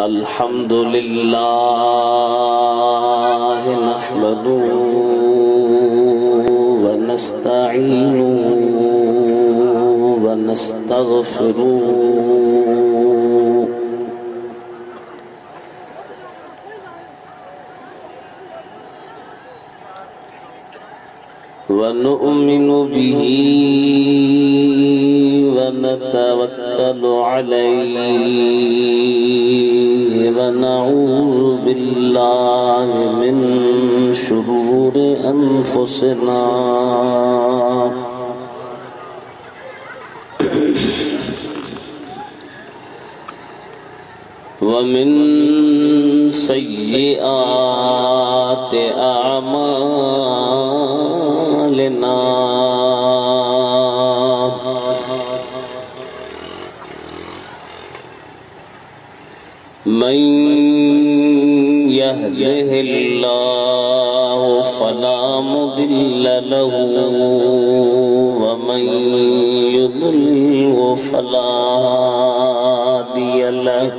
अल्हम्दुलिल्लाह नहमदुहु व नस्तईनुहु व नस्तगफिरुहु व नु'मिनु बिही व नतवक्कलु अलैहि व नऊज़ु बिल्लाहि मिन शुरूरि अनफुसिना व मिन सय्यिआति अअमालिना मन यहदिहिल्लाहु फला मुदिल्ल लहु व मन युद्लिलहु फला हादिय लहु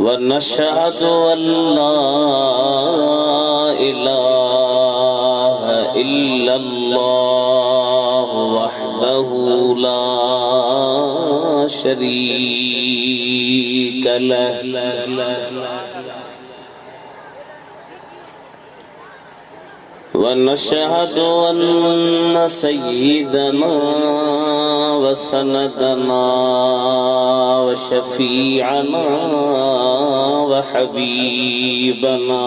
व नशहदु अल्ला इलाहा इल्लल्लाह वहदहु ला शरीक लहु व नशहदु अन्न सय्यिदना व सनदना व शफीअना व हबीबना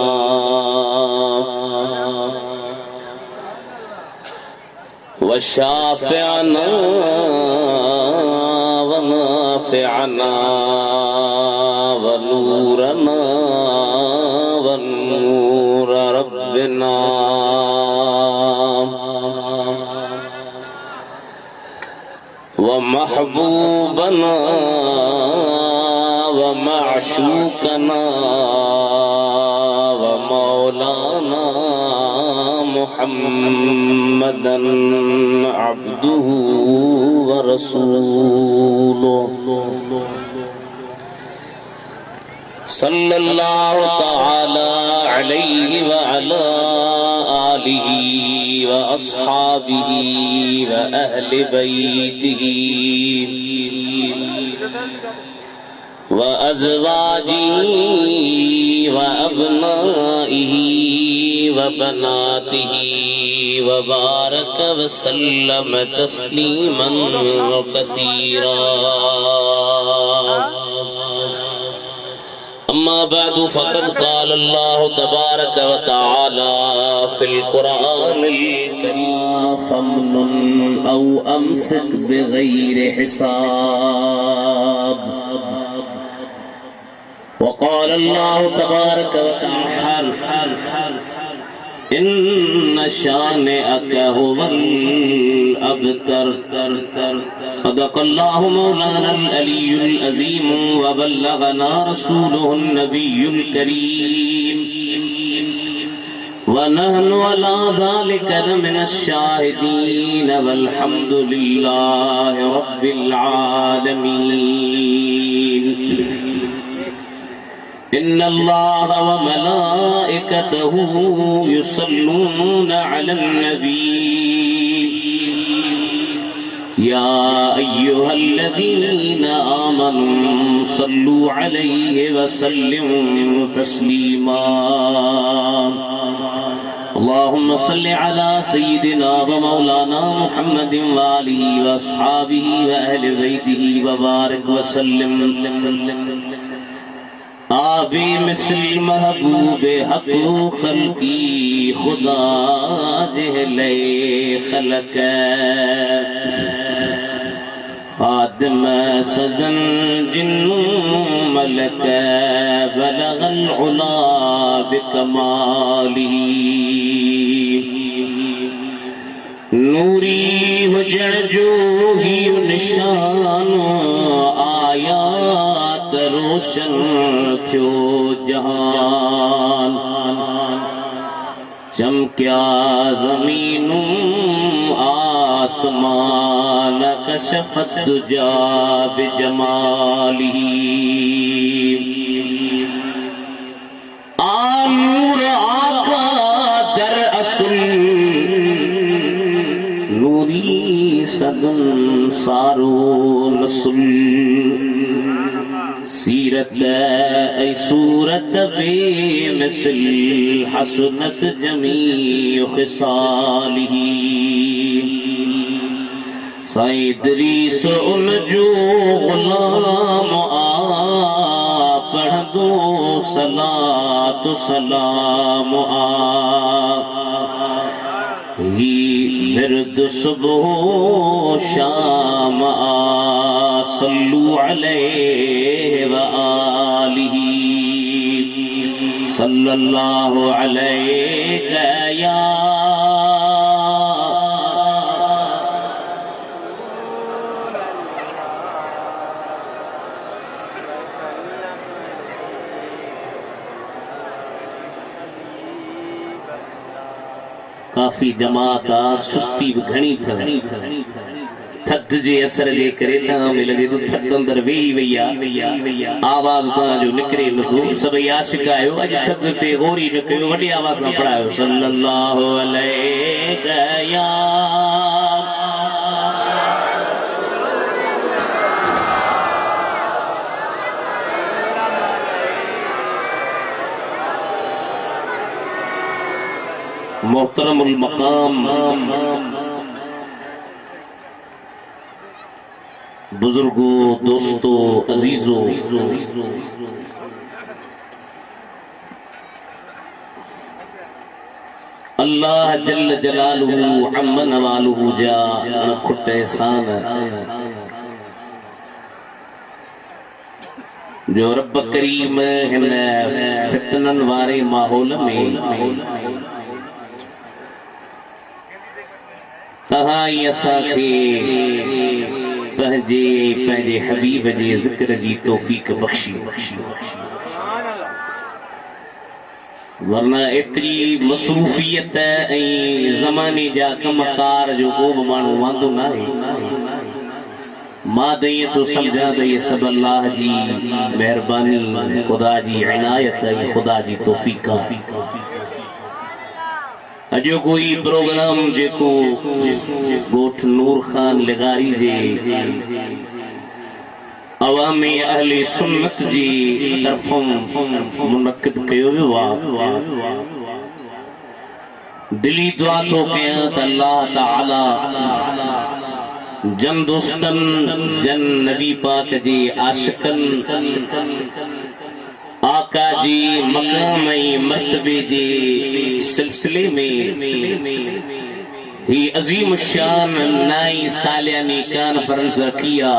व शाफ़िअना व नाफ़िअना व नूरना व नूर रब्बिना व महबूबना व माशूकना व मौलाना मुहम्मदन अब्दुहु व रसूलुहु सल्लल्लाहु तआला अलैहि व अला आलिहि व अस्हाबिहि व अहलि बैतिहि व अज़वाजिहि व अब्नाइहि व बनातिहि व बारक व सल्लम तस्लीमन कसीरा। अम्मा बअदु फ़क़द क़ाल अल्लाहु तबारक व तआला फ़िल क़ुरआनिल करीम फ़म्नुन औ अमसिक बिग़ैरि हिसाब। व क़ाल अल्लाहु तबारक व तआला इन्न शानिअक हुवल अबतर। सदक़ल्लाहु मौलानल अलीयुल अज़ीम व बल्लगना रसूलुहुन नबियुल करीम व नहनु अला ज़ालिका मिनश शाहिदीन वल्हम्दुलिल्लाहि रब्बिल आलमीन। इन्नल्लाह व मलाइकतहु युसल्लूना अलन नबी या अय्युहल्लज़ीना आमनू सल्लू अलैहि व सल्लिमू तस्लीमा। अल्लाहुम्मा सल्लि अला सय्यिदिना व मौलाना मुहम्मदिन व आलिहि व अस्हाबिहि व अहलि बैतिहि व बारिक व सल्लिम। आबे मिस्ल महबूबे हक खल्की खुदा जहले खलक खादिम सदन जिन्नु मलक बलगल उला बिकमाली नूरी वजह जोगी निशान आयात रोशन थियो जहान चमक्या जमीनू आसमान कशफत दुजा बिजमालिही आनूर आका दर असुल नूरी सदन सारो नसुल सीरत ऐ सूरत बेमिसल हसनत जमी खिसालिही सैदरीस उन जो गुलाम आ पढ़ दो सलात सलाम आ ही विरद सुबह शाम आ सल्लु अलैहि व आलिही सल्लल्लाहु अलैहि या काफी जमात सुस्ती भी घणी थद जे असर जे करे ना मिले तो थद अंदर वेही वैया आवाज ता जो निकरे नथो सभई आशिक आयो अज थद ते गोरी न कयो वडी आवाज में पढ़ायो सल्लल्लाहु अलैहि या मोहतरमुल मकाम बुजुर्गों दोस्तों अजीजों अल्लाह जल्ल जलालुहु अम्मा नवालुहु जा खुट एहसान जो रब करीम हिन फितनन वारे माहौल में तहाई असांखे पंहिंजे हबीब जे ज़िक्र जी तौफ़ीक़ बख्शी वरना एतरी मसरूफियत ऐं ज़माने जा कमकार जो को बि माण्हू वांदो न आहे मां त ईअं थो सम्झां त इहे सभु अल्लाह जी महिरबानी ख़ुदा जी इनायत ऐं ख़ुदा जी तौफ़ीक़ आहे अजो कोई प्रोग्राम जेको गोठ नूर खान लगारी जे अवामी अहले सुन्नत जी तरफों मुनक्किद कयो वियो आहे दिली दुआ थो कयां त अल्लाह ताला जन दोस्तन जन नबी पाक जे आशिकन आका जी मकाम मर्तबे जे सिलसिले में ही अजीम शान नाई सालियानी कॉन्फ्रेंस किया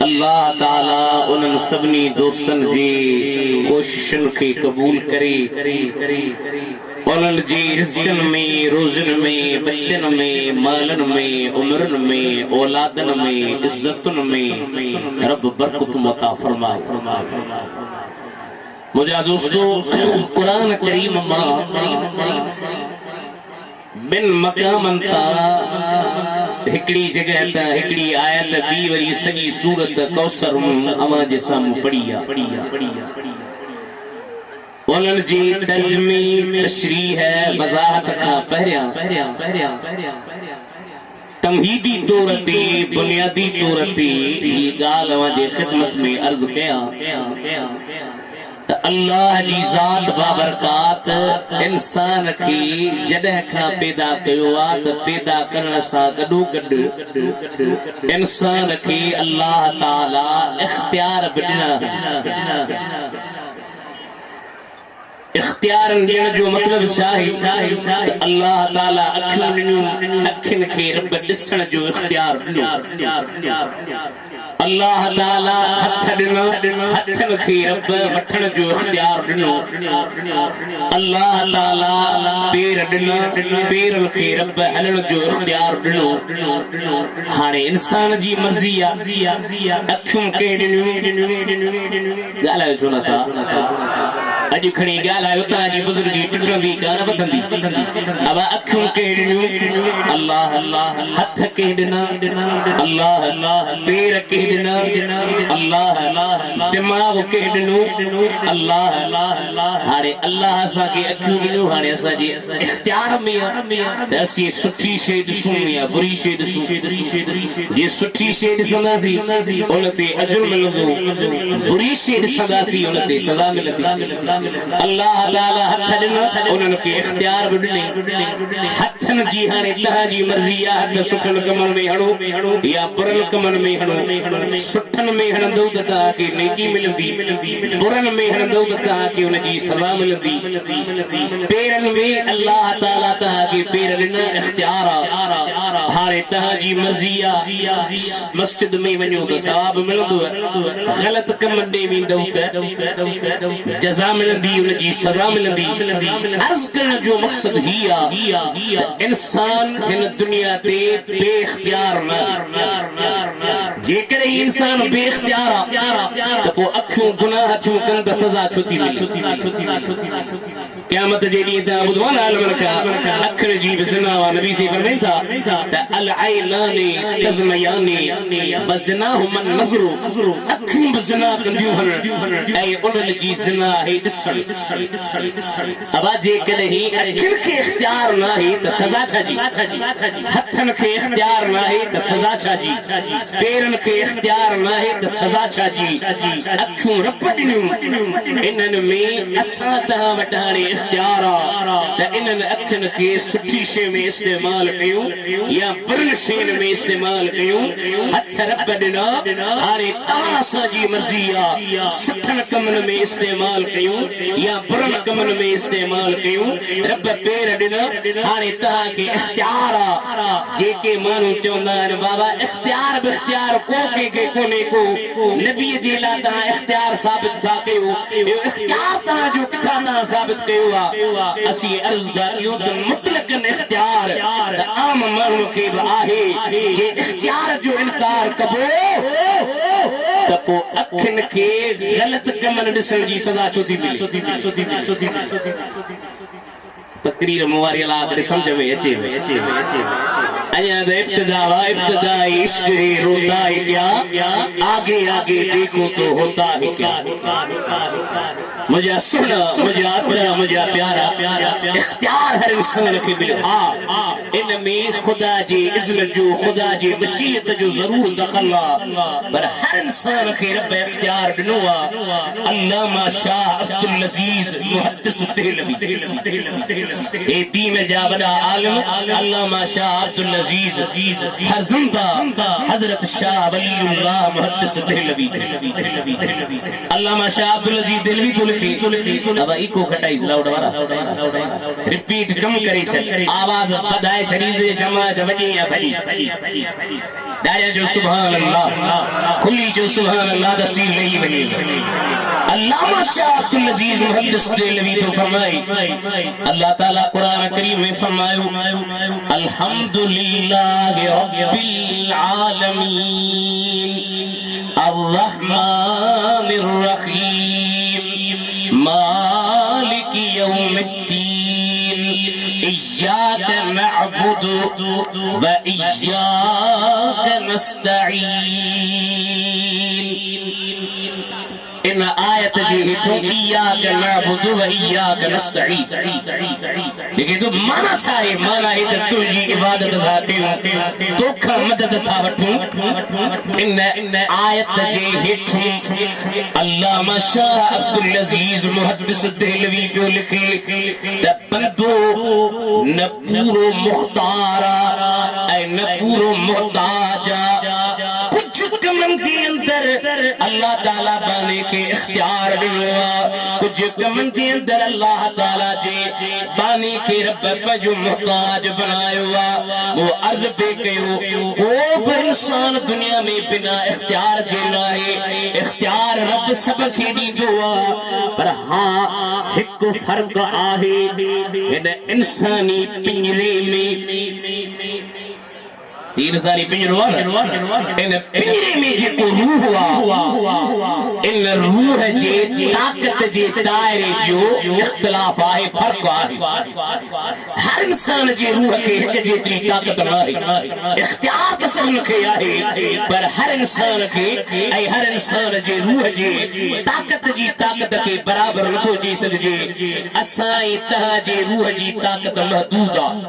अल्लाह ताला उन सभनी दोस्तन जे कोशिशन के कबूल करे उन्हनि जी रिज़्क़न में रोज़न में बच्चन में मालन में उमरन में औलादन में इज्जतन में रब बरकत अता फरमाए मुझा दोस्तों कुरान करीम मां बिन मकामन ता हिकड़ी जगह ता हिकड़ी आयत बी वरी सॼी सूरत कौसर अमा जे साम्हूं पढ़ी आहे उन्हनि जी तर्जुमे तशरीह वज़ाहत खां पहिरियां तमहीदी तौर ते बुनियादी तौर ते ये ॻाल्हि अवां जे ख़िदमत में अर्ज़ कयां त अल्लाह जी ज़ात बाबरकात इंसान खे जॾहिं खां पैदा कयो आहे त पैदा करण सां गॾोगॾु इंसान खे अल्लाह ताला इख्तियार बि ॾिना इख्तियार ॾियण जो मतलब छा आहे अल्लाह ताला अखियूं ॾिनियूं अखियुनि खे रब ॾिसण जो इख्तियार ॾिनो अल्लाह ताला हथ ॾिना हथनि खे रब वठण जो इख्तियार ॾिनो अल्लाह ताला पेर ॾिना पेरनि खे रब हलण जो इख्तियार ॾिनो हाणे इंसान जी मर्ज़ी आहे अखियूं के ॾिनियूं ॻाल्हायो छो नथा अज खड़ी गाल है उता जी बुजुर्गी टुटंदी कान बदंदी अब अखों के अल्लाह अल्लाह हाथ के दिना अल्लाह अल्लाह पैर के दिना अल्लाह अल्लाह दिमाग के दिनो अल्लाह अल्लाह हारे अल्लाह सा के अखों दिनो हारे असा जी इख्तियार में ऐसी सुठी शे दिसू या बुरी शे दिसू ये सुठी शे दिसंदासी उनते अजर मिलंदो बुरी शे दिसंदासी उनते सजा मिलंदी अल्लाह ताला हथ दिना उन्हनि खे इख्तियार भी ॾिनई हथनि जी हाणे तव्हांजी मर्ज़ी आहे हथ सुठनि कमनि में हणो या बुरनि कमनि में हणो सुठनि में हणंदो त तव्हांखे नेकी मिलंदी बुरनि में हणंदो त तव्हांखे हुनजी सज़ा मिलंदी पेरनि में अल्लाह ताला तव्हांखे पेर ॾिना इख्तियार आहे हाणे तव्हांजी मर्ज़ी आहे मस्जिद में वञो त सवाब मिलंदो ग़लति कम ॾे वेंदो त जज़ा मिलंदी उनकी सजा मिलंदी अर्ज़ करण जो मकसद ही आ इंसान इन दुनिया ते बेइख्तियार न जेकर इंसान बेइख्तियार आ तो अखियों गुनाह छो कन त सजा छो थी मिले क़यामत जे ॾींहुं तव्हां ॿुधो न आलमन खां अखियुनि जी बि ज़िना वा नबी से फरमाइनि था त अल ऐनानी तज़मयानी व ज़िनाहुमा नज़रु अखियूं बि ज़िना कंदियूं आहिनि ऐं उन्हनि जी ज़िना आहे ॾिसण अब जेकॾहिं अखियुनि खे इख्तियार न आहे त सज़ा छा जी हथनि खे इख्तियार न आहे त सज़ा छा जी पेरनि खे इख्तियार न आहे त सज़ा छा जी अखियूं रब ॾिनियूं इन्हनि में असां तव्हां वटि हाणे इख्तियार आ त इन्हनि अखियुनि खे सुठी शइ में इस्तेमाल कयूं या बुरनि शयुनि में इस्तेमाल कयूं हथ रब ॾिना हाणे तव्हां असांजी मर्ज़ी आ सुठनि कमनि में इस्तेमाल कयूं या बुरनि कमनि में इस्तेमाल कयूं रब पेर ॾिना हाणे तव्हांखे इख्तियार आ जेके माण्हू चवंदा आहिनि बाबा इख्तियार बि इख्तियार को कंहिंखे कोन्हे को नबीअ जे लाइ तव्हां इख्तियार साबित था कयो इहो इख्तियार तव्हांजो किथां तव्हां साबित कयो असी अर्ज़दार इहो त मुतलकन इख्तियार त आम माण्हू खे बि आहे जे इख्तियार जो इनकार कबो त पोइ अखियुनि खे ग़लति कमनि ॾिसण जी सज़ा छो थी मिले तकरीर मुवारी अल्लाह समझ में अचे अञा त इब्तिदा इश्क है रोता है क्या आगे आगे देखो तो होता है क्या मुझे सुना मुझे अपना मुझे प्यारा इख्तियार हर इंसान के मिले इन में खुदा जी इज़्ज़त जो खुदा जी मशीयत जो जरूर दखल पर हर इंसान के रब इख्तियार ॾिनो आहे अल्लामा शाह अब्दुल अजीज मुहद्दिस देहलवी ए दीन जा वॾा आलिम अल्लामा शाह अब्दुल अजीज फरज़ंदा हजरत शाह वलीउल्लाह मुहद्दिस देहलवी अल्लामा शाह अब्दुल अजीज देहलवी तो लिखे अब इको खटाई लाउड वाला रिपीट कम करे छे आवाज बधाए छड़ी जमा वडी या भली दाया जो सुभान अल्लाह खुली जो सुभान अल्लाह तस्वीर नहीं बनी अल्लामा शाह अब्दुल अजीज मुहद्दिस देहलवी तो फरमाई अल्लाह ताला कुरान करीम में फरमायो अल्हम्दुलिल्लाहि रब्बिल आलमीन अर्रहमानिर रहीम मालिक यौमिद्दीन इय्याक नअबुदु व इय्याक नस्तईन इन आयत जी हेठों इय्याक नअबुदु व इय्याक नस्तईन लेकिन तो माना छा है माना है त तुझी इबादत था कयूं तोखा मदद था वठूं इन आयत जे हेठों अल्लामा शाह अब्दुल अजीज मुहद्दिस देहलवी पियो लिखे त बंदो न पूरो मुख्तार ऐं न पूरो मुहताज कुछ कमन के अंदर अल्लाह ताला बाने के इख्तियार ॾिनो आहे कुछ कमन के अंदर अल्लाह ताला जे बाने के रब पंहिंजो मुहताज बनायो आहे वो अर्ज़ पे कयो को बि इंसान दुनिया में बिना इख्तियार जे न आहे इख्तियार रब सब खे ॾींदो आहे पर हाँ हिकु फ़र्क़ आहे हिन इंसानी पिंजरे में तीन सारी पिंजरो इन पिंजरे में जेको रूह हुआ इन रूह जे ताकत जे दायरे जो इख्तिलाफ आहे, फर्क आहे। हर इंसान जे रूह के एक जेतरी ताकत नाहे, इख्तियार त सभिनि खे आहे, पर हर इंसान के ऐं हर इंसान जे रूह जे ताकत जी ताकत के बराबर नथो थी सघिजे। असां ऐं तव्हां जे रूह जी ताकत महदूद आहे,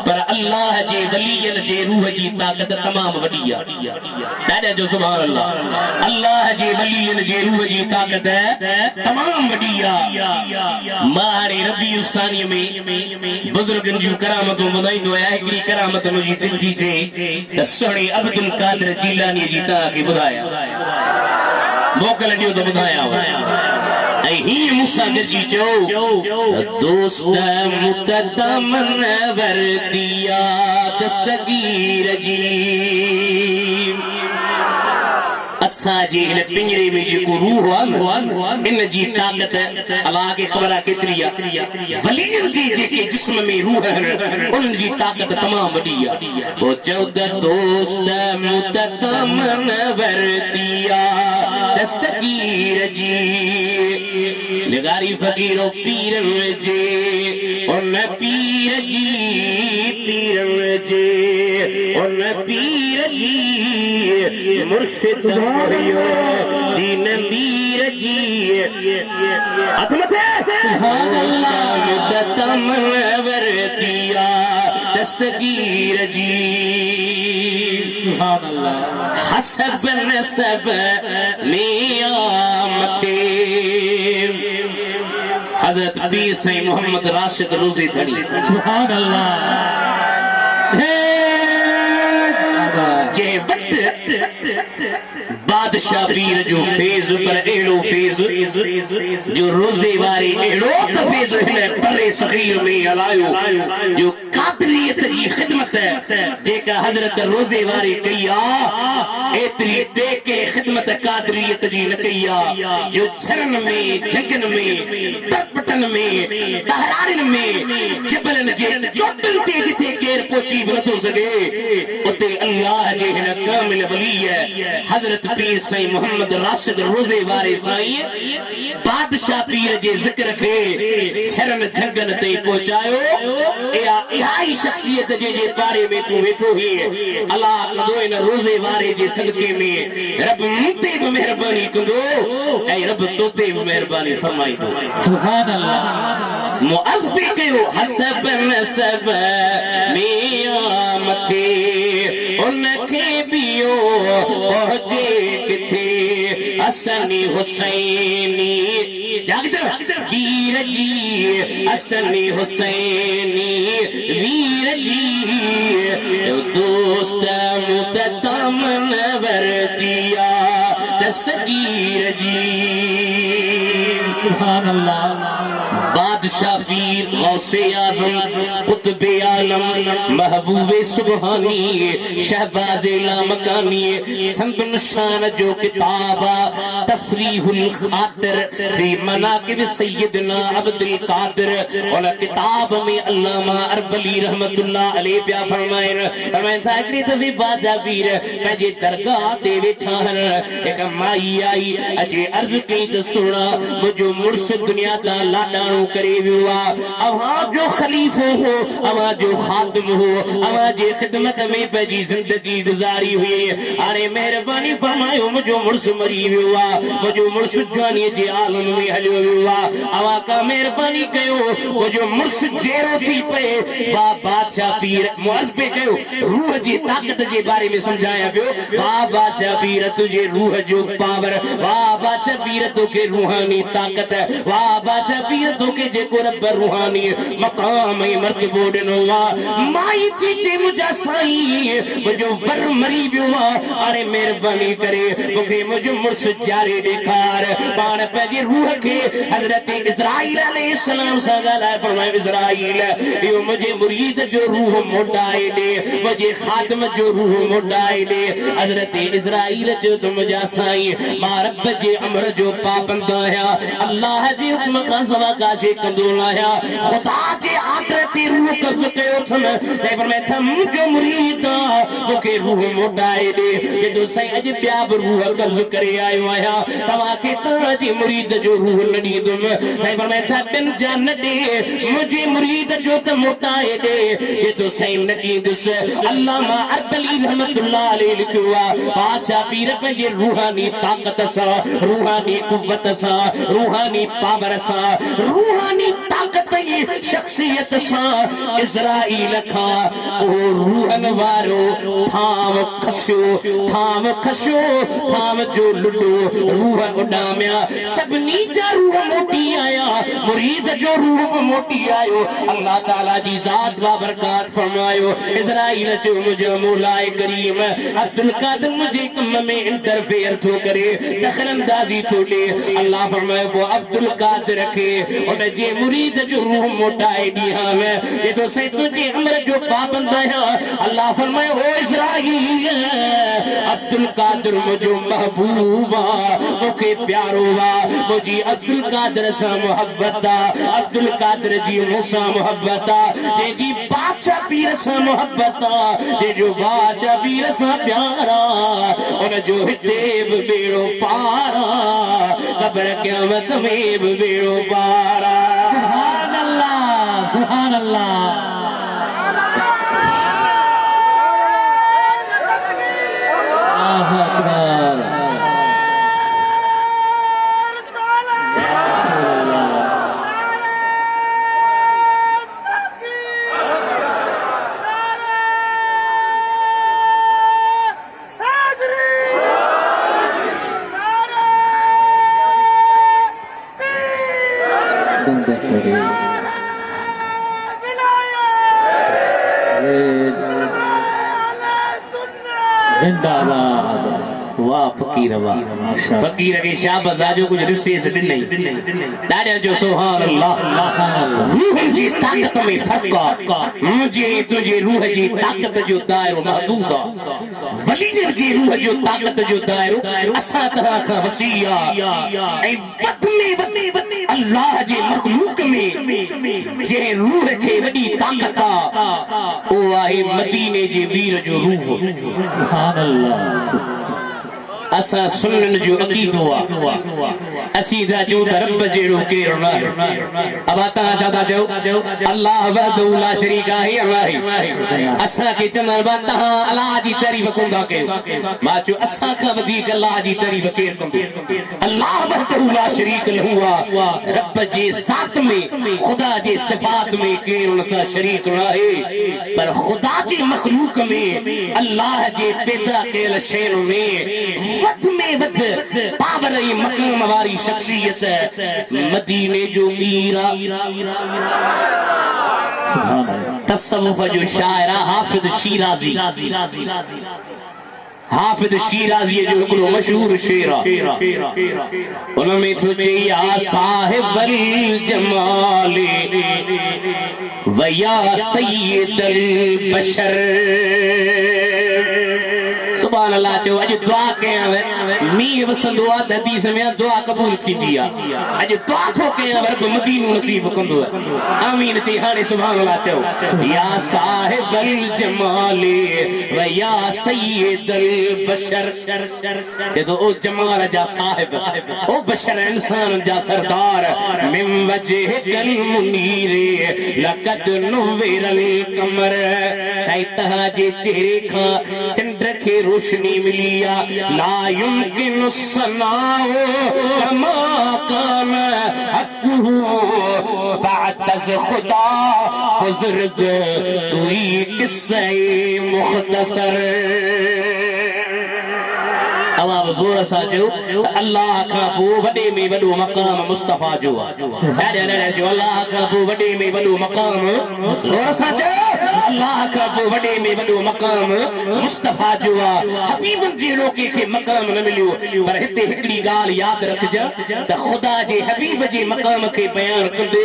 पर अल्लाह जे वलीयन जे रूह जी ताकत तमाम वडी आहे। ॾाढा जो सुभान अल्लाह। अल्लाह जे वलीयन जे रूह जी ताकत तमाम वडी आहे। मां हाणे रबी सानी में बुजुर्गन जूं करामतूं ॿुधाईंदो आहियां। हिकिड़ी करामत मुंहिंजी दिलि जी थिए त सुहिणे अब्दुल कादिर जीलानी जी तव्हांखे ॿुधायां, मोकल ॾियो त ॿुधायां। ऐं हीअं मूंसां गॾिजी चओ दोस्त मुतदमन वरतिया दस्तगीर जी। असांजे हिन पिंजरे में जेको रूह आहे इन जी ताकत अलाह खे ख़बर आहे केतिरी आहे। वलीयन जी जेके जिस्म में रूह आहिनि उन्हनि जी ताकत तमामु वॾी आहे। पोइ चओ त दोस्त मुतदमन वरतिया दस्तगीर जी निगारी फ़कीरो पीरन जे उन पीर जी पीरन जे उन पीर जी मुर्शिद दीन मीर जी हथ मथे मुतदमन वरतिया दस्तगीर जी सुभान अल्लाह। हसब नसब मिया मथे हजरत पीर साईं मोहम्मद राशिद रोज़ी धड़ी सुभान अल्लाह। जे बादशाह पीर जो फेज पर एड़ो फेज जो रोज़े वारे एड़ो त फेज हिन परे सग़ीर में हलायो जो कादरियत जी ख़िदमत जेका हज़रत रोज़े वारे कई आहे एतिरी टेके ख़िदमत कादरियत जी न कई आहे जो झरन में जंगन में परपटन में तहरारिन में जबलन जे चोटन ते जिथे केर पहुची भी नथो सघे उते अल्लाह जे हिन कामिल वली हज़रत पीर साईं मोहम्मद राशिद रोज़े वारे साईं बादशाह पीर जे ज़िक्र खे झरन जंगल ते पहुचायो। इहा शख्सियत जे पारे में तू वेठो ही अल्लाह कंदो इन रोज़े वारे जे सदके में रब मूं ते भी मेहरबानी कंदो ऐं रब तो ते भी मेहरबानी फरमाईंदो। सुभान अल्लाह। मुअज़्ज़ पे कयो हसब नसब मिया मथे उनखे बियो पहुंचे किथे असनी हुसैनी वीर जी असनी हुसैनी वीर जी दोस्त मुतदमन वरतिया दस्तगीर जी सुभान अल्लाह। बादशाह पीर गौसे आज़म कुतुबे आलम महबूबे सुबहानी शहबाज़े लामकानी संदन शान जो किताबा तफरीहुल खातिर फी मनाकिब सय्यदना अब्दुल कादिर और किताब में अल्लामा अरबली रहमतुल्लाह अलैह पिया फरमाइन था हिकिड़ी दफ़े बादशाह पीर पंहिंजे दरगाह ते वेठा आहिनि। हिक माई आई अजे अर्ज़ कई त सुणा मुंहिंजो मुड़ुस दुनिया ता लाॾाणो करे वियो आहे, अव्हां जो ख़लीफ़ो हो, अव्हां जो ख़ातिम हो, अव्हां जे ख़िदमत में पंहिंजी ज़िंदगी गुज़ारी हुई। हाणे महिरबानी फरमायो मुंहिंजो मुड़ुस मरी वियो आहे, मुंहिंजो मुड़ुस जवानीअ जे आलम में हलियो वियो आहे, अव्हां का महिरबानी कयो मुंहिंजो मुड़ुस जहिड़ो थी पए। वाह बादशाह पीर मुअज़्ज़ पे कयो रूह जी ताकत जे बारे में समझाया पियो। वाह बादशाह पीर तुझे रूह जो पावर, वाह बादशाह पीर तोखे रूहानी ताकत, वाह बादशाह पीर तोखे जेको रब रूहानी मकाम ऐं मर्तबो ॾिनो आहे। माई थी चए मुंहिंजा साईं मुंहिंजो वर मरी वियो आहे, हाणे महिरबानी करे मूंखे मुंहिंजो मुड़ुस ॼारे ॾेखार। पाण पंहिंजे रूह खे हज़रत इस्राईल अलैहिस्सलाम सां ॻाल्हाए फरमाए इस्राईल इहो मुंहिंजे मुरीद जो रूह मोटाए ॾे, मुंहिंजे ख़ातिम जो रूह मोटाए ॾे। हज़रत इस्राईल चयो त मुंहिंजा साईं मां रब जे अमर जो पाबंद आहियां, अल्लाह जे हुक्म खां सवा बर्दाश्त कंदो लाया खुदा जे आदरती रूह कब्ज कयो थन साईं फरमाए था मुंहिंजो मुरीद मूंखे रूह मोटाए ॾे जेॾो साईं अॼु ॿिया बि रूह कब्ज करे आयो आहियां तव्हांखे तव्हांजे मुरीद जो रूह न ॾींदुमि साईं फरमाए था ॿियनि जा न ॾे मुंहिंजे मुरीद जो त मोटाए ॾे जेॾो साईं न ॾींदुसि अल्लामा अर्दली रहमतुल्लाह अलैहि लिखियो आहे बादशाह पीर पंहिंजे रूहानी ताक़त सां रूहानी कुव्वत सां रूहानी पावर सां रूहानी ताक़त जी शख्सियत सां इज़राइल खां ओ रूहन वारो थाम खसियो थाम जो लुडो रूह उॾामिया सभिनी जा रूह मोटी आया मुरीद जो रूह मोटी आयो अल्लाह ताला जी ज़ात बाबरकात फरमायो इज़राइल जो मुझे मौलाए करीम अब्दुल कादिर मुझे कम में इंटरफेयर थो करे दखलंदाजी थो ॾे अल्लाह फरमायो वो अब्दुल कादिर खे उन जे मुरीद जो रूह मोटाए ॾियां ये तो सही तुझे अमर जो पाबंद आया अल्लाह फरमाए ओ इज़राइल अब्दुल कादिर मुझो महबूबा मुखे प्यारो वा मुझी अब्दुल कादिर सा मोहब्बत अब्दुल कादिर जी मूसा मोहब्बत जे जी बादशाह पीर सा मोहब्बत जे जो बादशाह पीर सा प्यारा उन जो हिते भी बेड़ो पारा कब्र क़यामत में भी बेड़ो पारा सुभान अल्लाह सुभान अल्लाह अल्लाहु अकबर जिंदाबाद वाह फकीर वाह फकीर के शाबाश आजो कुछ रिश्ते से दिन नहीं दादा जो सुभान अल्लाह रूह जी ताकत में फर्क मुझे तुझे रूह जी ताकत जो दायरो महदूद वली जी रूह जो ताकत जो दायरो असा तरह का वसिया ऐ वत में अल्लाह जे मखलूक में जे रूह के वडी ताकत ओ आहे मदीने जे वीर जो रूह सुभान अल्लाह असा सुनन जो अकीदो असीदा जो रब जेड़ो केर ना अब आता चाहता जाओ अल्लाह वहदहु ला शरीका है अल्लाह असा के चंदर बात अल्लाह जी तारीफ कोंदा के माचो असा का वधी अल्लाह जी तारीफ केर कोंदो अल्लाह वहदहु ला शरीक लहुआ रब जे ज़ात में खुदा जे सिफात में केर उनसा शरीक ना है पर खुदा जी मखलूक में अल्लाह जे पैदा केल शैन में वध में वध पावरई मकाम वारी शख्सियत मदीने जो मीरा तसव्वुफ जो शायर हाफिज शिराजी जो हिकिड़ो मशहूर शेर उनमें तो चई या साहिबल जमाले वया सय्यदल बशर सुभान अल्लाह चो अज दुआ कयां मींह वसंदो आ हदीस में दुआ कबूल थींदी आ अज दुआ थो कयां रब मदीनो नसीब कंदो आमीन चई हाणे सुभान अल्लाह चो या साहिबल जमाले व या सय्यदल बशर ते तो ओ जमाल जा साहिब ओ बशर इंसान जा सरदार मिम वजह कल मुनीर लकद नुविरल कमर सैता जे चेहरे का चंद्र के रोशनी मिलिया ला युमकिन सनाओ कमा कान हक़हु बातज़ खुदा बुजुर्ग तुई किस्से मुख्तसर अब जोर सा जो अल्लाह का वो वडे में वडो मकाम मुस्तफा जो डाडे जो अल्लाह का वो वडे में वडो मकाम जोर सा जो अल्लाह का वो वडे में वडो मकाम मुस्तफा जो हबीब जी रोके के मकाम न मिलियो पर हिते हिकड़ी गाल याद रखजा त खुदा जे हबीब जे मकाम के बयान कंदे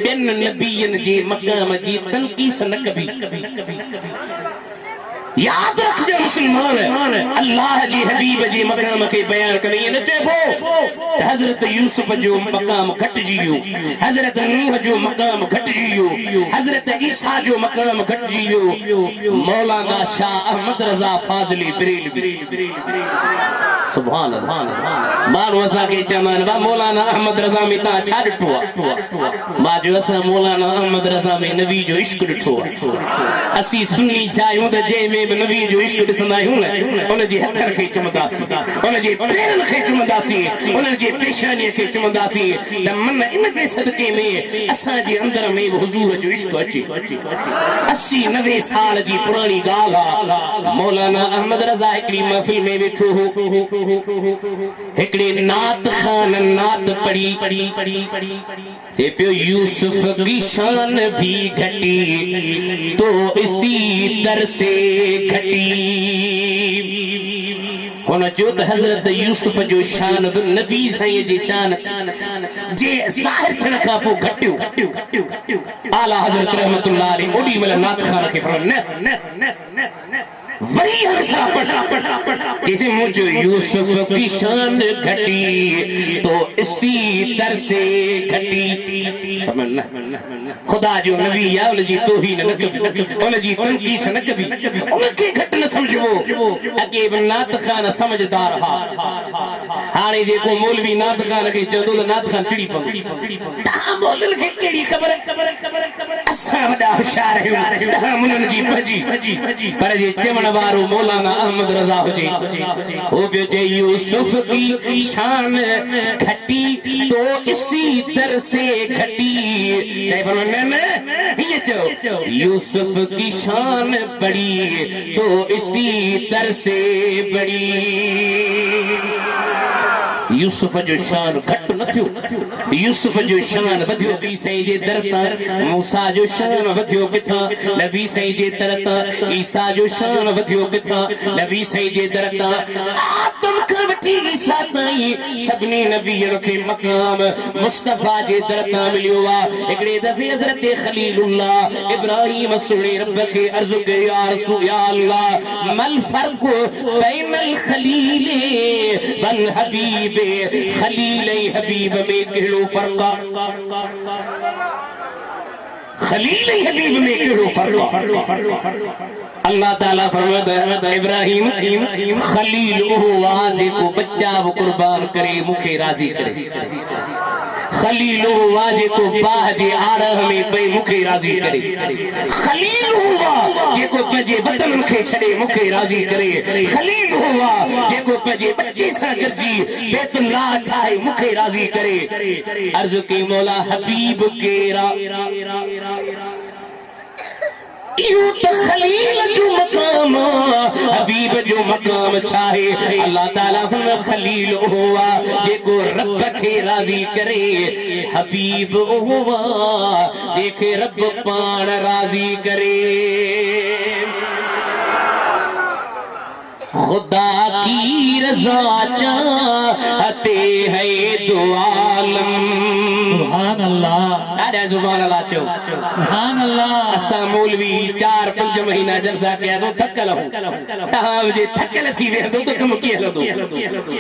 बिन नबियन जे मकाम जी तनकीस न कभी याद रखिए मुसलमान अल्लाह जी हबीब जी मकाम के बयान करें न चइबो हजरत यूसुफ जो मकाम घटिजी वियो, हजरत नूह जो मकाम घटिजी वियो, हजरत ईसा जो मकाम घटिजी वियो, मौलाना शाह अहमद रजा फाज़िली बरेलवी सुभान अल्लाह माण्हू असांखे चवंदा आहिनि भाउ मौलाना अहमद रज़ा में तव्हां छा ॾिठो आहे? मां चयो असां मौलाना अहमद रज़ा में नबी जो इश्क ॾिठो आहे। असीं सुन्नी छा आहियूं त जंहिंमें बि नबी जो इश्क ॾिसंदा आहियूं न उनजे हथनि खे चुमंदासीं, उनजे पेरनि खे चुमंदासीं, उनजे पेशानीअ खे चुमंदासीं त मन इन जे सदके में असांजे अंदर में बि हुज़ूर जो इश्क अचे। 80-90 साल जी पुरानी ॻाल्हि आहे। मौलाना अहमद रज़ा हिकिड़ी महफ़िल में वेठो हो, हिकिड़े नात खान नात पढ़ी थे पियो यूसुफ की शान भी घटी तो इसी तरह से घटी। हुन जो त हज़रत यूसुफ जो शान बि नबी साईं जी शान जे ज़ाहिर थियण खां पोइ घटियो। आला हज़रत रहमतुल्लाह अलैहि ओॾी महिल नात खान खे फरमायो न वही जैसे मुझे यूसुफ की शान घटी तो इसी तरह से घटी। खुदा जो नबी या उनजी तौहीन न कबी, उनजी तनकीस न कबी, उनके घट न समझो। अगे बि नात खान समझदार हा, हाणे जेको मौलवी नात खान खे चवंदो त नात खान टिड़ी पवंदो। तव्हां मौलनि खे कहिड़ी ख़बर? असां वॾा होशियार आहियूं, तव्हां मुननि जी भॼी पर जे चवण वारो मौलाना अहमद रज़ा हुजे हो पियो चए यूसुफ की शान घटी तो इसी तरह से घटी। ये चो यूसुफ की शान बढ़ी तो इसी तरह से बढ़ी। यूसुफ जो शान घट न थियो, यूसुफ जो शान वधियो नबी साईं जे दर तां, मूसा जो शान वधियो किथां नबी साईं जे दर तां, ईसा जो शान वधियो किथां नबी साईं जे दर तां। आदम खां वठी ईसा ताईं सभिनी नबीअनि खे मक़ाम मुस्तफा जे दर तां मिलियो आहे। हिकिड़े दफ़े हज़रत खलीलुल्लाह इब्राहिम सुणे रब खे अर्ज़ कयो या रसूल या अल्लाह मल फ़र्क़ बैनल खलील वल हबीब, खलील हबीब में कहिड़ो फ़र्क़ आहे? खलील हबीब में कहिड़ो फ़र्क़ आहे? अल्लाह ताला फरमाता है इब्राहिम खलील उहो आहे जेको बच्चा बि कुर्बान करे मूंखे राज़ी करे। खलील उहो आहे जेको बाह जे आड़ह में पई मूंखे राज़ी करे। खलील उहो आहे जेको पंहिंजे वतन खे छॾे मूंखे राज़ी करे। खलील उहो आहे जेको पंहिंजे बच्चे सां गॾिजी बैतुल्लाह ठाहे मूंखे राज़ी करे। अर्ज़ कई मौला हबीब केरा इहो त खलील जो मक़ाम, हबीब जो मक़ाम छाहे? अल्लाह ताला फरमाए खलील उहो आहे जेको रब खे राज़ी करे, हबीब उहो आहे जेके रब पाण राज़ी करे। खुदा की रज़ा चाहते है दो आलम। सुभान अल्लाह, ॾाढा सुभान अल्लाह चओ सुभान अल्लाह। असां मौलवी 4-5 महीना जलसा कया तो थकल हो, तव्हां जे थकल थी वेंदो त कम कीअं हलंदो?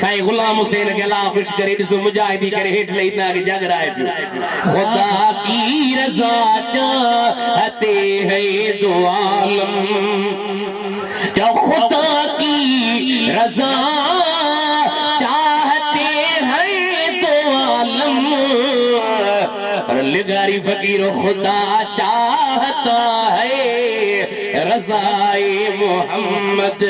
साईं गुलाम हुसैन खे अल्लाह ख़ुशि करे ॾिसो मुजाहिदी करे हेठि लही तव्हांखे जगराए पियो। खुदा की रज़ा चाहते है दो आलम, जो खुदा की रज़ा चाहते हैं तो आलम। लिगारी फकीर खुदा चाहता है रज़ाए मोहम्मद।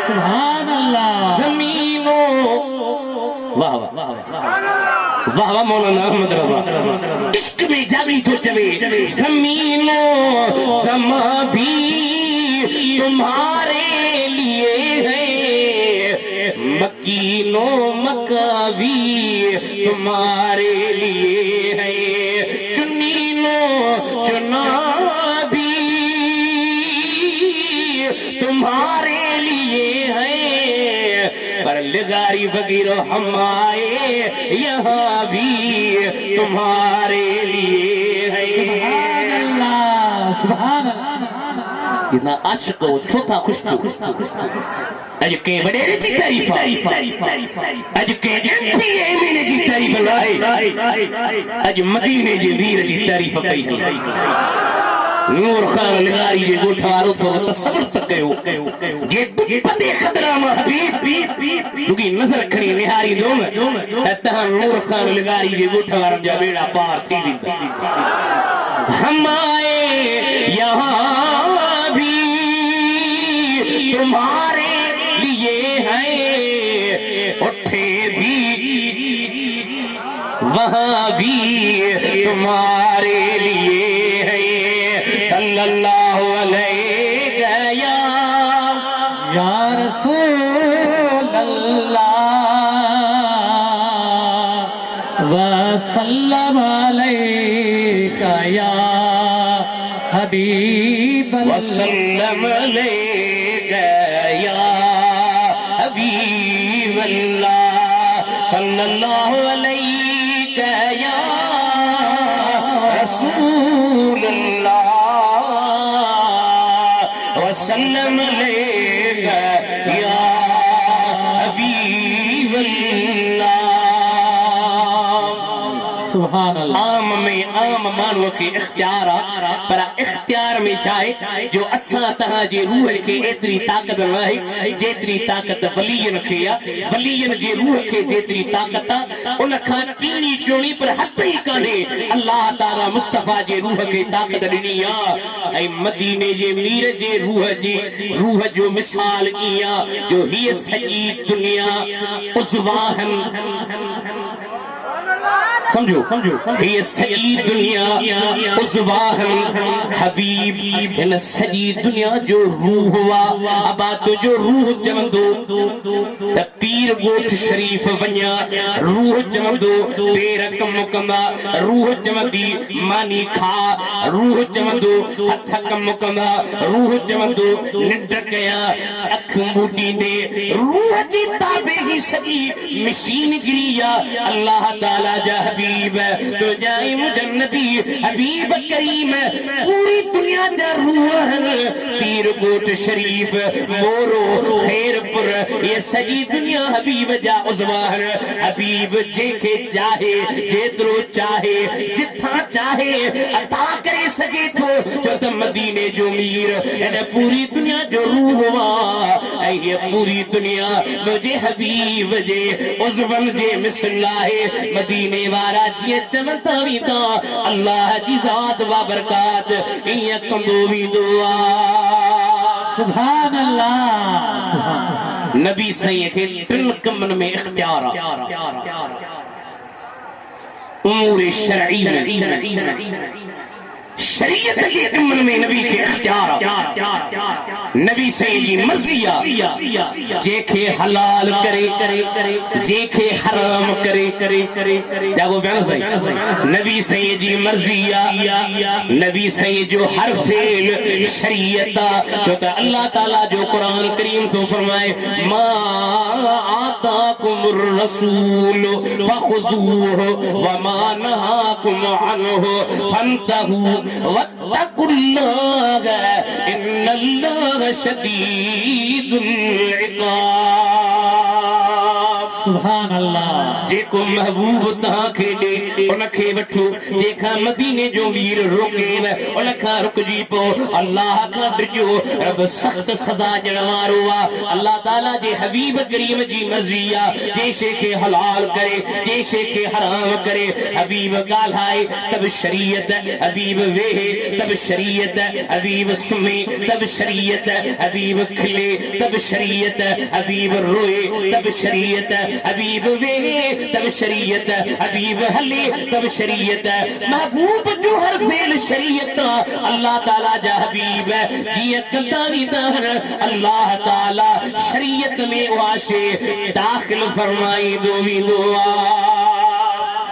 सुभान अल्लाह। ज़मीनों वाह वाह वाह वाह मौलाना अहमद रज़ा इश्क में जागी तो चले। ज़मीनों समा भी तुम्हारे लिए है, मकीनो मकावी तुम्हारे लिए है, चुनीनो चुना भी तुम्हारे लिए है। पर लिगारी फकीरो हम आए यहाँ भी तुम्हारे लिए है। सुभान अल्लाह सुभान अल्लाह। इतना आशिक हो छोटा खुश थो अज के वडेरे जी तारीफ अज के एमपीएमएन जी तारीफ लाए अज मदीने जे वीर जी तारीफ पई नूर खान लगारी जे गोठारो तो तसव्वुर तक कयो जे पते खतरा मा हबीब रुगी नजर खणी निहारी दो तहां नूर खान लगारी जे गोठार जा बेड़ा पार थी विंदा हम आए यहाँ भी तुम्हारे लिए हैं उठे भी वहाँ भी तुम्हारे लिए है सल्लल्लाहु अलैहि या रसूल अल्लाह वसल्लम अलैका या हबीब वसल्लम अलैका या हबीब अल्लाह सल्लल्लाहु अलैका या रसूल अल्लाह वसल्लम अलैका या हबीब अल्लाह सुभान अल्लाह आम में आम मानव के इख्तियार पर इख्तियार में जाए जो असा तहां जे रूह के एतरी ताकत रहे जेतरी ताकत वलियन के या वलियन जे रूह के जेतरी ताकत उन खां टीनी चोणी पर हथ ही काने अल्लाह ताला मुस्तफा जे रूह के ताकत दिनी आ ऐ मदीने जे मीर जे रूह जो मिसाल इया जो ही सजी दुनिया उज़वाहन समझो ये सजी दुनिया उज़वाहन हबीब इन सजी दुनिया जो रूह वा अबा तो जो रूह चवंदो त पीर गोठ शरीफ वन्या रूह चवंदो पेर कम कंदा रूह चवंदी मानी खा रूह चवंदो हथ कम कंदा रूह चवंदो निंड कया अख मूडी दे रूह जी ताबे ही सजी मशीन गिरिया अल्लाह ताला जा हबीब तो जाए मुजन्नती हबीब करीम पूरी दुनिया जा रूह पीर गोट शरीफ मोरो खैरपुर ये सजी दुनिया हबीब जा उज़वाहन हबीब जेके चाहे जेतरो चाहे जिथा चाहे अता करे सके तो जो त मदीने जो मीर एने पूरी दुनिया जो रूह वा ऐ ये पूरी दुनिया मुझे हबीब जे उज़वन जे मिसलाहे मदीने वारा जी चमता भी ता अल्लाह जी ज़ात व बरकात इया कंदो भी दुआ सुभान अल्लाह नबी सही के तिन कमन में इख्तियार उमूर शरई में शरीयत के कमन में नबी के इख्तियार नबी सही जी मर्जिया जेके हलाल करे जेके हराम करे जागो बयान सही नबी सही जी मर्जिया नबी सही जो हर फेल शरीयत जो त अल्लाह ताला जो कुरान करीम तो फरमाए मा आताकुमुर रसूल फखुदूहु व मा नहाकुम अन्हु फंतहू वत्तकुल्लाह इन्नल्लाह शदीदुल इक़ाब सुभान अल्लाह जेको महबूब तहां खे दे उन खे वठो जेका मदीने जो वीर रोके उन खां रुकजी पो अल्लाह का डिजो रब सख्त सजा ॾियण वारो आ अल्लाह ताला जे हबीब करीम जी मर्ज़ी आ जैसे के हलाल करे जैसे के हराम करे हबीब ॻाल्हाए तब शरीयत हबीब वेहे तब शरीयत हबीब सुमे तब शरीयत हबीब खिले तब शरीयत हबीब रोए तब शरीयत हबीब वेहे तब शरीयत हबीब हले तब शरीयत महबूब जो हर फेल शरीयत अल्लाह ताला जा हबीब जिया कंदानी दहर अल्लाह ताला शरीयत में वाशे दाखिल फरमाई दो भी दुआ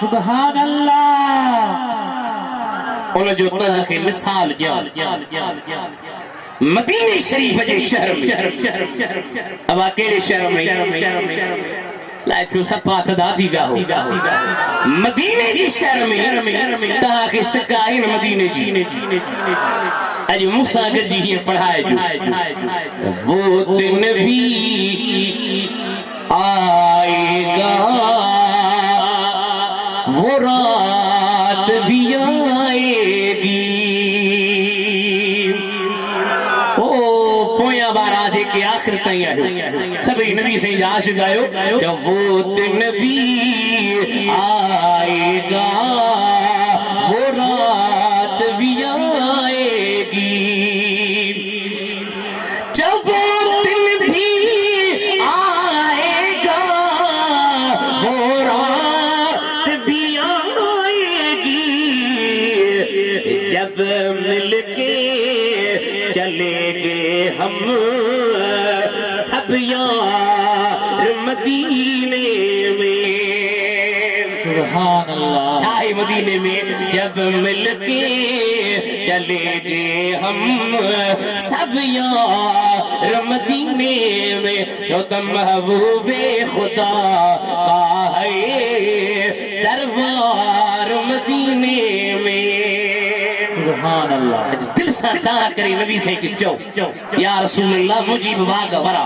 सुभान अल्लाह उन जो ता के मिसाल मदीने शरीफ जे शहर में अब अकेले शहर में लाइफ सपा सदाती गा हो मदीने जी शहर में ता के सकाइन मदीने जी अज मूसा गजी ही पढ़ाए जो वो दिन भी आएगा वो रात भी आएगी। ओ पोया बारात के आखिर ताईं आयो सभी नबी से आश गायो जब वो दिन भी आएगा वो रात भी आएगी। जब वो दिन भी आएगा वो रात भी आएगी। जब मिलके चलेंगे हम सब यार मदीने में। सुभान अल्लाह। चाहे मदीने में जब मिलके चलेंगे हम सब यार मदीने में। जो तुम महबूबे खुदा का है दरबार मदीने में। सुभान अल्लाह। दिल सरदार करे नबी से कि चो या रसूल अल्लाह मुजीब बाग वरा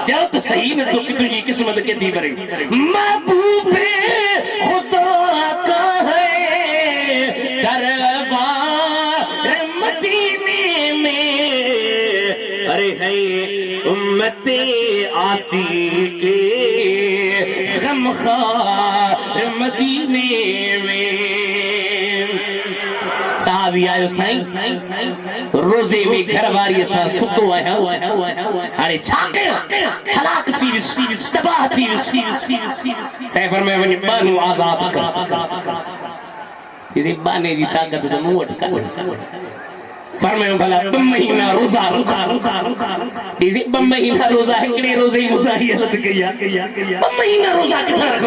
चल तो सही में तो तुझी किस्मत के दी बरे महबूबे खुदा का है दरबार मदीने में। अरे है उम्मते आसी के गमखार मदीने में। साहबी आयो साईं रोजे में घर वारी सा सुतो आया अरे छाके हलाक थी तबाह थी सैफर में वनी बानू आजाद कर चीज़ बाने जी ताकत तो मुंह अटका फरमायो भला 2 महीना रोजा चीज़ 2 महीना रोजा है किने रोजे ही मुसा ही हालत कया 2 महीना रोजा किथा रख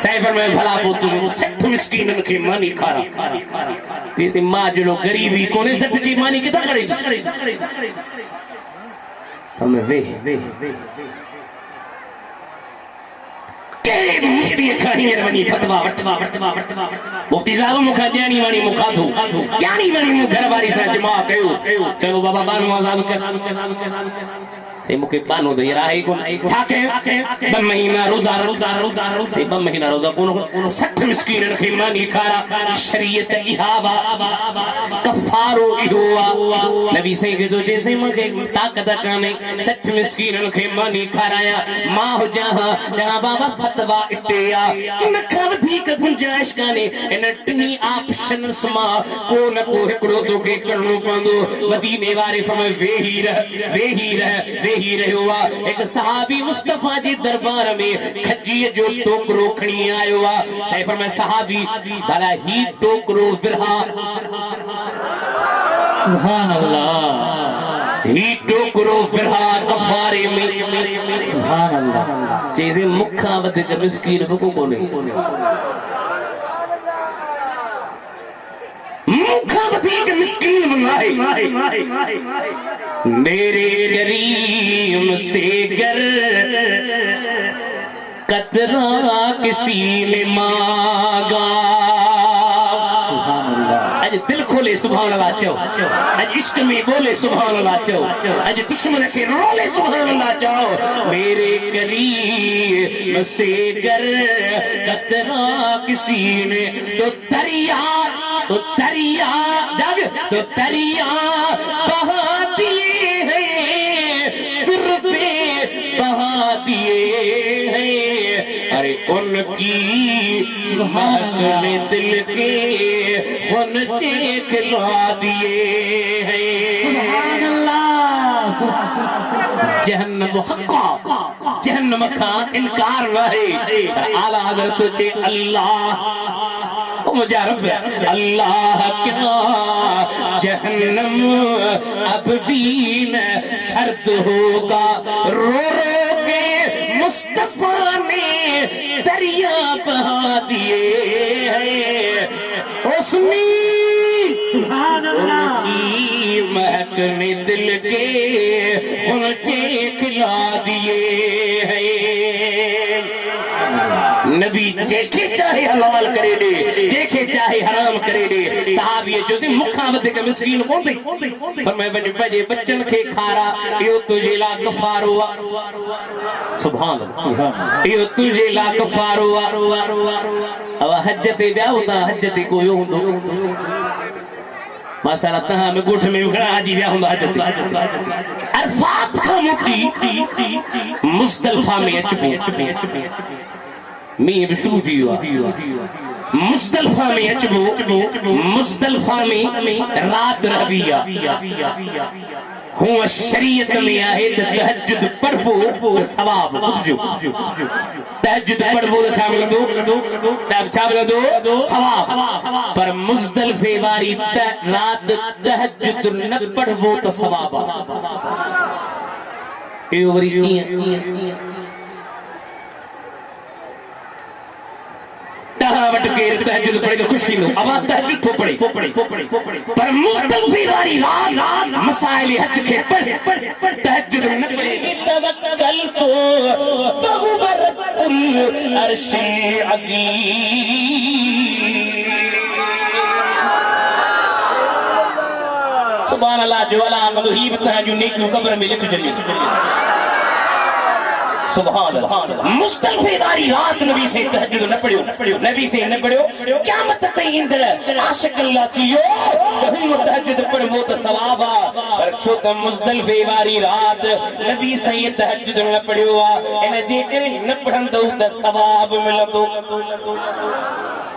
सैफर में भला पो तू 60 मिस्कीनन के मानी खारा चीज़ मां जड़ो गरीबी कोने 60 की मानी किथा करे हमें वे केरे मुफ्ती खानी वनी फतवा वटवा मुफ्ती साहब मुखा जानी वाणी मुखा थो जानी वाणी मु घर वारी सा जमा कयो चलो बाबा बानो आजाद कर से मुके बानो दे राही को छाके 2 महीना रोजा 2 महीना रोजा कोन 60 मिस्कीन के मानी खारा शरीयत इहावा कफारो इहुआ नबी से के जो जैसे मुझे ताकत काने 60 मिस्कीन के मानी खाराया मां हो जहां बाबा फतवा इटिया इन खवधी का गुंजाइश काने इन टिनी ऑप्शन समा को न को एकड़ो तो के करनो पंदो मदीने वाले फमे वेही रह हुआ एक सहाबी मुस्तफा जी दरबार में खजी जो टोकरो खणी आयो आ सैफर में सहाबी भला ही टोकरो विरहा सुभान अल्लाह ही टोकरो विरहा कफारे में सुभान अल्लाह चीज़ें मुखा वध के मिस्कीन को कोने मुखा वध के मिस्कीन बनाए मेरे करीम से गर कतरा किसी ने मांगा आज दिल खोले सुभान अल्लाह चो आज इश्क में बोले सुभान अल्लाह चो आज दुश्मन के रोले सुभान अल्लाह चो मेरे करीम से गर कतरा किसी ने तो दरिया जग तो दरिया बहा दिए बहा दिए हैं अरे उनकी महक में दिल के उनके खिला दिए हैं जहन्नम हक्का जहन्नम का इनकार है आला हज़रत चे अल्लाह मुजरब अल्लाह क्या जहन्नम अब भी न सर्द होगा रो के मुस्तफा ने दरिया बहा दिए हैं उसने सुभान अल्लाह महक में दिल के उनके खिला दिए हैं नबी जेके चाहे हलाल करे दे जेके चाहे हराम करे दे सहाबी जो से मुखा वधीक मिस्कीन कोन थी फरमाए पंहिंजे बच्चन खे खारा इहो तुझे ला कफारो सुभान अल्लाह इहो तुझे ला कफारो अब हज ते विया हूंदा हज ते कोई हूंदो माशाल्लाह तहां में गोठ में घणा हाजी विया हूंदा हज अरफात खां मुकी मुज़दलिफ़ा में अचबो मींहुं बि शुरू थी वियो आहे मुज़दलिफ़ा में अचबो मुज़दलिफ़ा में रात रहबी आहे हुआ शरीयत में आहे त तहज्जुद पढ़बो सवाब बुझो तहज्जुद पढ़बो त छा मिलंदो सवाब पर मुज़दलिफ़े वारी रात तहज्जुद न पढ़बो त सवाब इहो वरी कीअं तहां वट केर तहज्जुद पढ़े तो खुशी नो अवा तहज्जुद थो पढ़े पर मुज़दलिफ़े वारी रात मसाइल हज के पढ़ तहज्जुद न पढ़े तवक्कल तो फहुवा रब्बुल अर्शिल अज़ीम सुभान अल्लाह जो अला मुहीब तहां जो नेकियूं कब्र में लिख जलियो सुभान अल्लाह मुज़दलिफ़े वारी रात नबी से तहज्जुद न पढ़ियो नबी से न पढ़ियो क़यामत ताईं इंदर आशिक अल्लाह थियो हुन तहज्जुद पढ़बो त सवाब आ पर छो त मुज़दलिफ़े वारी रात नबी से तहज्जुद न पढ़ियो आ इन जे करे न पढ़ंदो त सवाब मिलंदो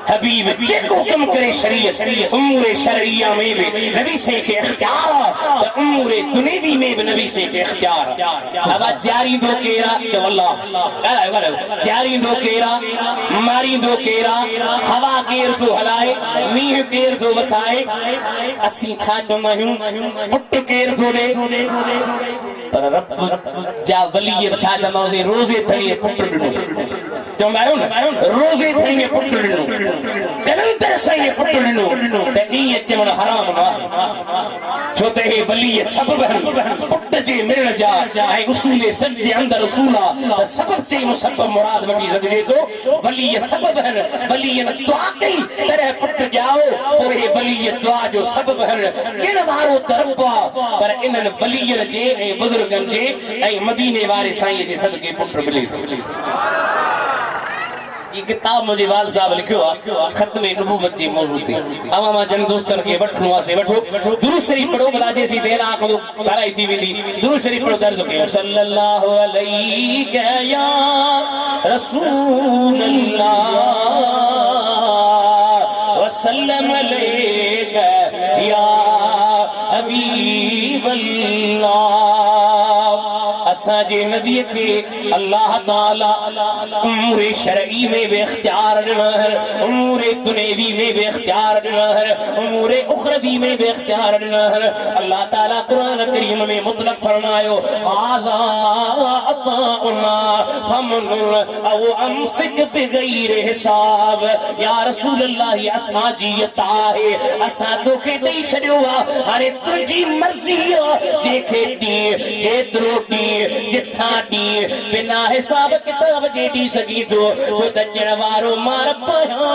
हबीब जेको हुक्म करे शरीयत उमूर शरइया में भी नबी से के इख्तियार और उमूर दुनियावी में भी नबी से के इख्तियार अब जारी दो केरा अल्लाह जारी दो केरा मारी दो केरा हवा केर तो हलाए मींह केर तो वसाए असी छा चवंदा आहियूं पुट केर तो दे पर रब जा वली छा चवंदा से रोज़े थणी पुट ॾिनो चवंदा आहियो न रोज़े थणी पुट ॾिनो निरंतर साईं पुट ॾिनो त ईअं चवण हराम आहे छो त हे वली सबब पुट जे मिलण जा ऐं उसूल फ़िक़्ह जे अंदर उसूल आहे त सबब से मुसब्बब मुराद वठी सघिजे थो वली सबब वली दुआ कई तरह पुट ॼाओ पर हे वली दुआ जो सबब ॾिण वारो त रब आहे पर इन्हनि वलीअनि जे ऐं बुज़ुर्गनि जे ऐं मदीने वारे साईं जे सदके पुट मिले थो ये किताब मुझे वाल साहब लिखियो आ खत्म नबूवत जी मौजूद थी अवा मा जन दोस्तन के वठनो से वठो दुरूद शरीफ पढ़ो भला जैसी देर आंख दो भलाई थी वेंदी दुरूद शरीफ पढ़ो दर्ज के सल्लल्लाहु अलैहि या रसूल अल्लाह वसल्लम अलैका या हबीब अल्लाह असाजे नबी के अल्लाह ताला उमूर शरई में भी इख्तियार ॾिनो है उमूर दुनियावी में भी इख्तियार ॾिनो है उमूर उखरवी में भी इख्तियार ॾिनो है अल्लाह ताला कुरान करीम में मुतलक फरमायो आज़ा अताउना फमन औ अमसिक बिगैर हिसाब या रसूल अल्लाह असा जी अता है असा तोखे ॾेई छॾियो आहे हाणे तुंहिंजी मर्ज़ी आहे जेके ॾींहुं जेतिरो ॾींहुं जिथा ॾींहुं बिना हिसाब किताब जे ॾी सघी थो छो त ॾिण वारो मां रब आहियां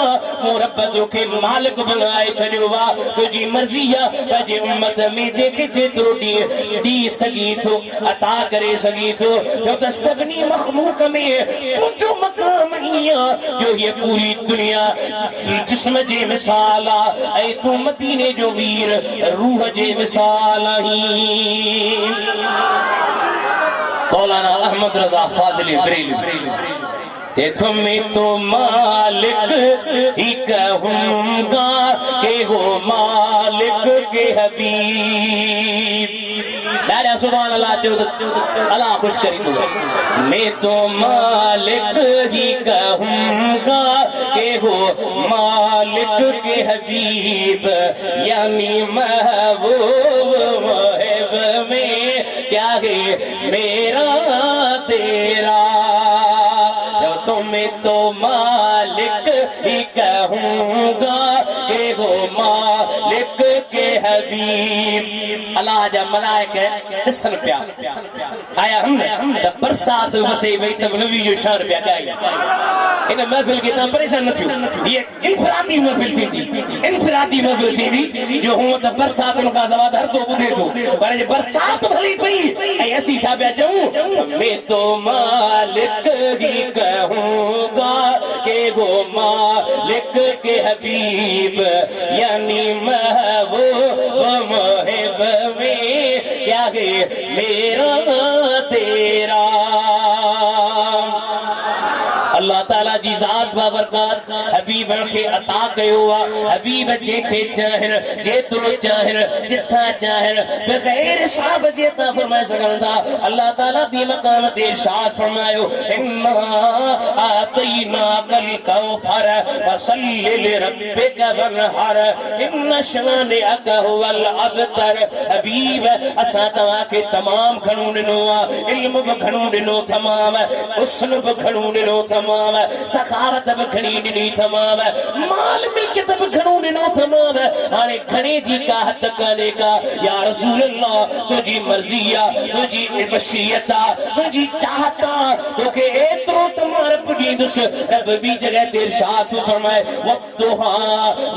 मूं रब तोखे मालिक बणाए छॾियो आहे तुंहिंजी मर्ज़ी आहे पंहिंजे उम्मत में जेके जेतिरो ॾींहुं ॾी सघी थो अता करे सघी थो छो त सभिनी मख़लूक में तुंहिंजो मक़ाम ईअं जो हीअ पूरी दुनिया जिस्म जे मिसाल आहे ऐं तूं मदीने जो वीर रूह जे मिसाल आहीं मौलाना अहमद रजा फाज़िली बरेली तुम्हें तो मालिक ही कहूंगा के हो मालिक के हबीब दादा सुभान अल्लाह अल्लाह खुश करी मैं तो मालिक ही कहूंगा के हो मालिक के हबीब यानी महबूब मुहिब में क्या है मेरा तेरा तुम्हें तो मालिक ही कहूंगा के हो मालिक के हबीब अल्लाह जा मलाइका ॾिसनि पिया आया हमने बरसात वसे वई त नबी जो शान पिया ॻाई इन महफिल के ता परेशान न थियो ये इनफरादी महफिल थी इनफरादी महफिल थी जो हूं त बरसात का जवाब हर तो बुधे तो पर जे बरसात भली पई ऐ ऐसी छा पे जाऊं मैं तो मालिक ही कहूंगा के गो मालिक के हबीब यानी महबूब मुहिब में क्या है मेरा तेरा अल्लाह ताला जी ज़ात व बरकत हबीब के अता कयो हबीब जे के चाहर जेतरो चाहर जिथा चाहर बगैर हिसाब जेता फरमाए सगंदा अल्लाह ताला दी मकाम ते इरशाद फरमायो इन्ना आतैना कल कौसर फसल्लि लिरब्बिका वनहर इन्न शानिअक हुवल अबतर हबीब असा तवा के तमाम घणो दिनो इल्म ब घणो दिनो तमाम हुस्न ब घणो दिनो तमाम सखावत ब घणी दिनी तमाम माल मिल्कियत ब घणो दिनो तमाम हाने घणे जी का हद काने का या रसूल अल्लाह तुझी मर्जी आ तुझी मशीयत आ तुझी चाहता तोके एतरो तमार पुजींदुस रब भी जगह ते इरशाद फरमाए वद्दुहा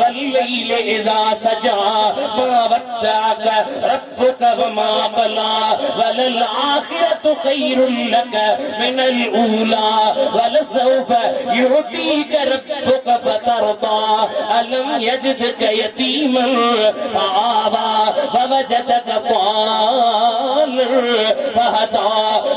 वल्लैल इज़ा सजा मा वद्दअक रब्बुक वमा क़ला वलल आखिरतु खैरुल लक मिनल ऊला वलसौफ युतीक रब्बुक फतरदा अलम यजिदक यतीमन फआवा ववजदक ضالًا فهدى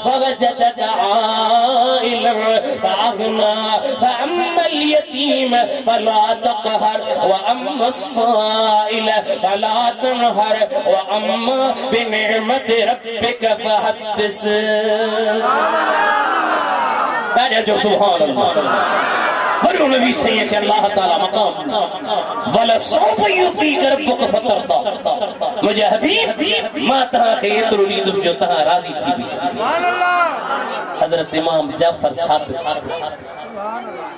ووجدك عائلا فأغنى فأما اليتيم فلا تقهر وأما الصائل فلا تنهر وأما بنعمة ربك فحدث जो सुभान अल्लाह बड़े नबी से ये कि अल्लाह ताला मकाम वला सौफ युतीक रब्बुक फतरदा मुझे हबीब माता के तुरनी दुस जो ता राजी थी सुभान अल्लाह हजरत इमाम जाफर सादिक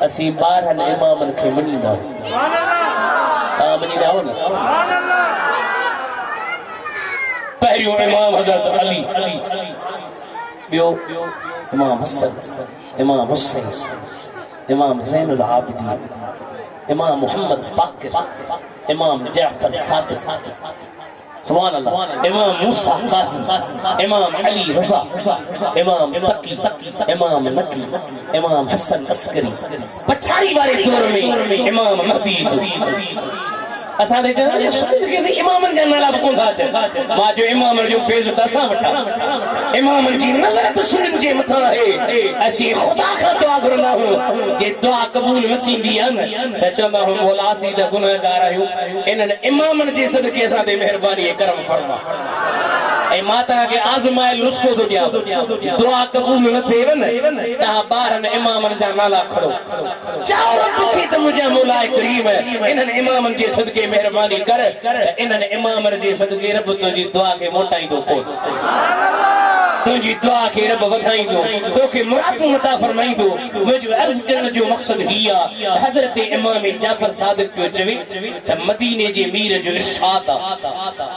असी 12 इमामन के मनीदा सुभान अल्लाह मनीदा हो ना सुभान अल्लाह पहलो इमाम हजरत अली बियो इमाम हसन इमाम हुसैन इमाम ज़ैनुल आबिदीन इमाम मोहम्मद बाक़िर इमाम जाफर सादिक सुभान अल्लाह इमाम मूसा कासिम इमाम अली रज़ा इमाम तकी इमाम नकी इमाम हसन अस्करी पछाड़ी वाले दौर में इमाम महदी असा दे जे सुन के इमामन जा नाला बकोंदा च मा जो इमामन जो फैज तसा वठा इमामन जी नजर तो सुन जे मथा है असी खुदा का दुआ करना हो जे दुआ कबूल न थींदी है न त चंदा हो मौला सी द गुनाहगार आयो इनन इमामन जे सदके सा दे मेहरबानी करम फरमा ए माता के आजमाइल नुस्खो तो दिया दुआ कबूल न थे न ता बारन इमामन जा नाला खड़ो चाओ रब की त मुझे मौला करीम है इनन इमामन जे सदके मेहरबानी कर इनन इमामन जे सदके रब तुझी दुआ के मोटाई दो को तुझी दुआ के रब वधाई दो तो के मुराद मता फरमाई दो मुझे अर्ज करन जो मकसद हिया हजरत इमाम जाफर सादिक को चवे त मदीने जे मीर जो इरशाद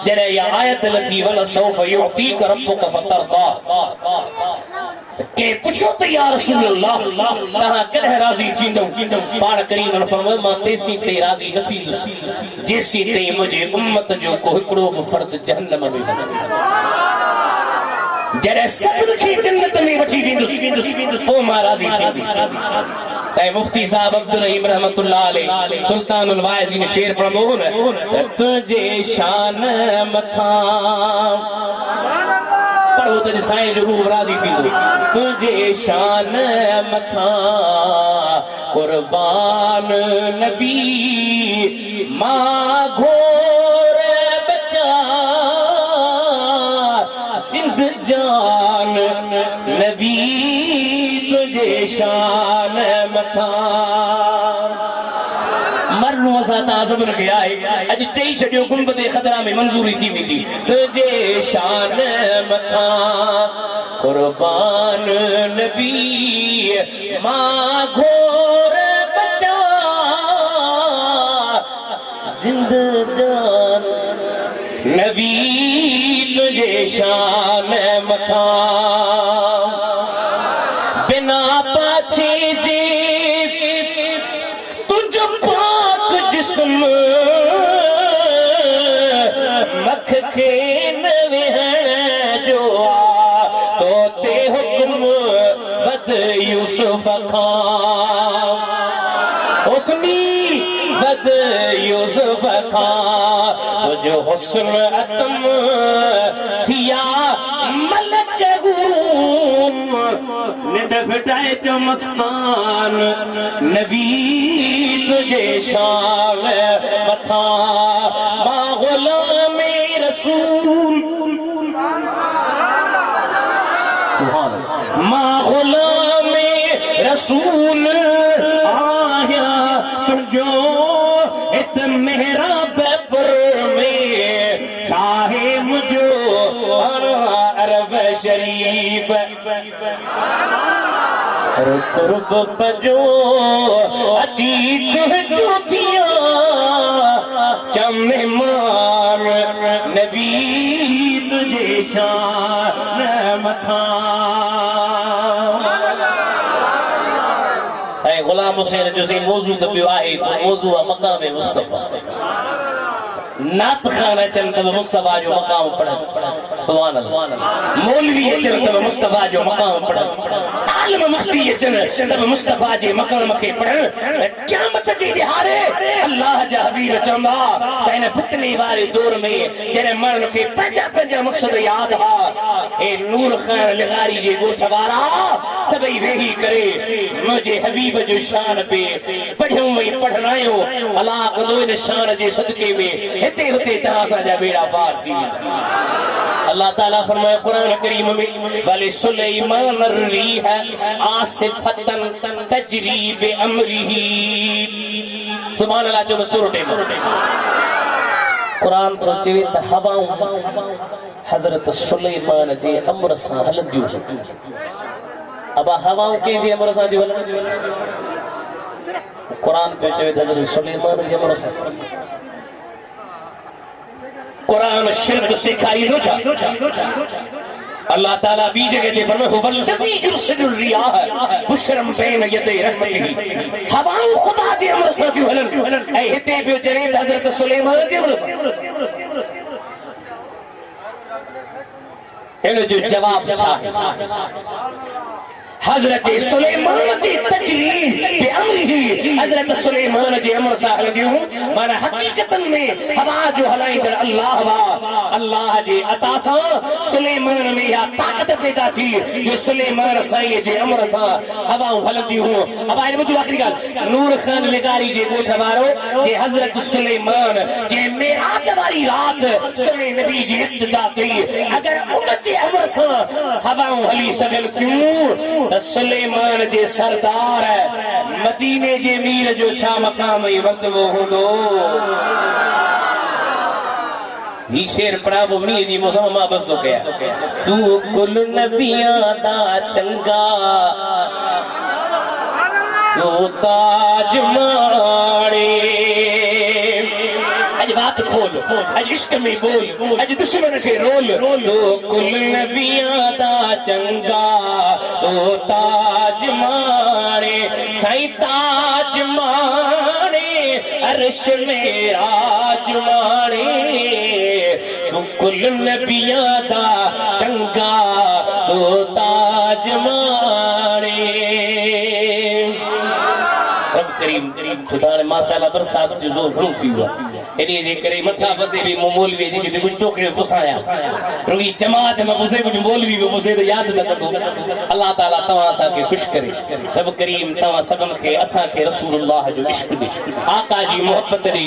जरे या आयत लती वला सौफ युतीक रब्बुक फतरदा के पूछो तो या रसूल अल्लाह तहां कदे राजी थींदो पाण करीम ने फरमायो मां तेसी ते राजी न थींदुस जेसी ते मुझे उम्मत जो को हिकड़ो फर्द जहन्नम में जरे सब की जन्नत में वठी दींदुस ओ मां राजी थींदुस साहिब मुफ्ती साहब अब्दुल रहीम रहमतुल्लाह अलैह सुल्तानुल वाइज़ीन शेर पढ़ो न तुझे शान मथा पढ़ो तो साईं जो रूह राजी थींदो तुझे शान मथा कुर्बान नबी मां घोर बचा जिंद जान नबी तुझे शान मथा मरनु असां ताज़म न कया है अज चई छडियो गुंबदे खदरा में मंजूरी थी वेंदी तुझे शान मथा कुर्बान नबी मां घोर बचा जिंद जान नबी तुझे शान मथा बिना पाछे जे यूसुफ खां उसनी बद यूसुफ खां जो हुस्न अतम थिया मलक नित फिटाए जो मस्तान नबी तुझे शान मथा मां गुलाम रसूल मां गुलाम रसूल आया तुझो इत मेरा बेपर में चाहे मुझो अरब शरीफ रुब पजो अजीत ज्योतिया चमे मान नबी तुझे शान मथा गुलाम हुसैन जो से मौजू दबियो आहे मौजू मकाम मुस्तफा नात खाना चल तब मुस्तफा जो मकाम पढ़ सुभान अल्लाह मौलवी चल तब मुस्तफा जो मकाम पढ़ आलम मुफ्ती चल तब मुस्तफा जे मकाम के पढ़ क़यामत जे दिहाड़े अल्लाह जा हबीब चंदा इन फितने वाले दौर में जने मरण के पंजा पंजा मकसद याद हा ए नूर खान लगारी जे गोठवारा सभई वेही करे मुझे हबीब जो शान पे पढ़ियो वही पढ़नायो अल्लाह को इन शान जे सदके में हिते हुते तहां सा जा बेड़ा पार थी अल्लाह ताला फरमाए कुरान करीम में वाले सुलेमान अर्रीह आसिफतन तजरी बि अमरिही सुभान अल्लाह जो मस्तूर कुरान तो चवे त हवाऊं हजरत सुलेमान जे अमर सां हलंदियूं अब हवाऊं के जे अमर सां जो कुरान पे चवे हजरत सुलेमान जे अमर सां कुरान शिरक सिखाई दो छा अल्लाह ताला बी जगह ते फरमाए हुवल लज़ी युरसिलुर रियाह बुशरम बैन यदै रहमतिही हवाऊं खुदा जे अमर सां जो हलन ऐं हिते पियो चवे हजरत सुलेमान जे अमर सां इन जो जवाब छा हजरत सुलेमान जी तजरीब बि अमरिही हजरत सुलेमान जे अमर सां हलदियूं माना हकीकतन में हवा जो हलाईंदड़ अल्लाह वा अल्लाह जे अता सां सुलेमान में या ताकत पैदा थी जो सुलेमान साईं जे अमर सां हवाऊं हलदियूं अब इन बुधो आखिरी ॻाल्हि नूर खान निगारी जे ॻोठ वारो जे हजरत सुलेमान जे मेराज वारी रात सुने नबी जी इब्तिदा कई अगर उन जे अमर सां हवाऊं हली सघनि थियूं सुलेमान जे सरदार मदीने जे मीर जो छा मकाम ऐं मर्तबो हूंदो ही शेर पढ़ा वो मीर जी मौसम मां बस तो कया तू कुल नबियां दा चंगा तू ताज माणे आज बात खोल आज इश्क में बोल आज दुश्मन के रोल तो कुल नबियां दा चंगा तो ताज माणे साईं ताज माणे अर्श में राज माणे तू कुल नबियां दा चंगा तो ताज माणे करीम खुदा ने माशाअल्लाह बरसात जो जोर घणो थी वियो एनी जे करे मथा बसे भी मौलवी जी के कुछ टोकरे पुसाया रुगी जमात में बसे कुछ मौलवी भी बसे तो याद न करो अल्लाह ताला तवा सा के खुश करे सब करीम तवा सबन के असा के रसूलुल्लाह जो इश्क दे आका जी मोहब्बत दी